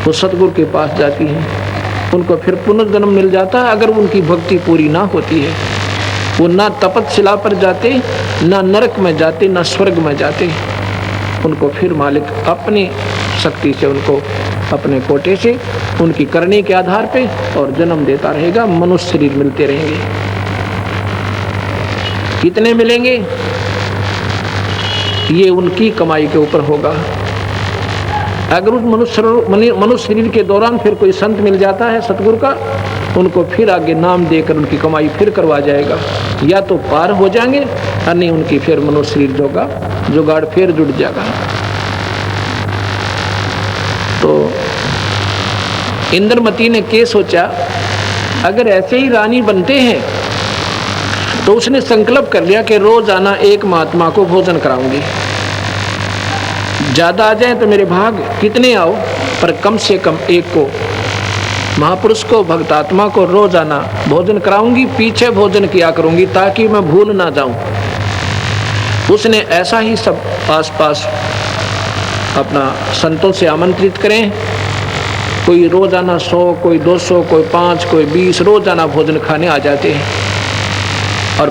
वो सतगुरु के पास जाती है, उनको फिर पुनर्जन्म मिल जाता है। अगर उनकी भक्ति पूरी ना होती है, वो ना तपतशिला पर जाते, ना नरक में जाते, ना स्वर्ग में जाते। उनको फिर मालिक अपनी शक्ति से, उनको अपने कोटे से, उनकी करने के आधार पे और जन्म देता रहेगा, मनुष्य शरीर मिलते रहेंगे। कितने मिलेंगे ये उनकी कमाई के ऊपर होगा। अगर उस मनुष्य शरीर के दौरान फिर कोई संत मिल जाता है सतगुरु का, उनको फिर आगे नाम देकर उनकी कमाई फिर करवा जाएगा, या तो पार हो जाएंगे और नहीं उनकी फिर मनुष्य शरीर जोगा जुगाड़ फिर जुड़ जाएगा। तो इंद्रमती ने क्या सोचा, अगर ऐसे ही रानी बनते हैं तो उसने संकल्प कर लिया कि रोज आना एक महात्मा को भोजन कराऊंगी। ज्यादा आ जाए तो मेरे भाग, कितने आओ पर कम से कम एक को, महापुरुष को, भक्तात्मा को रोज आना भोजन कराऊंगी। पीछे भोजन किया करूंगी ताकि मैं भूल ना जाऊं। उसने ऐसा ही सब आसपास अपना संतों से आमंत्रित करें। कोई रोजाना 100, कोई 200, कोई 5, कोई 20 रोजाना भोजन खाने आ जाते हैं। और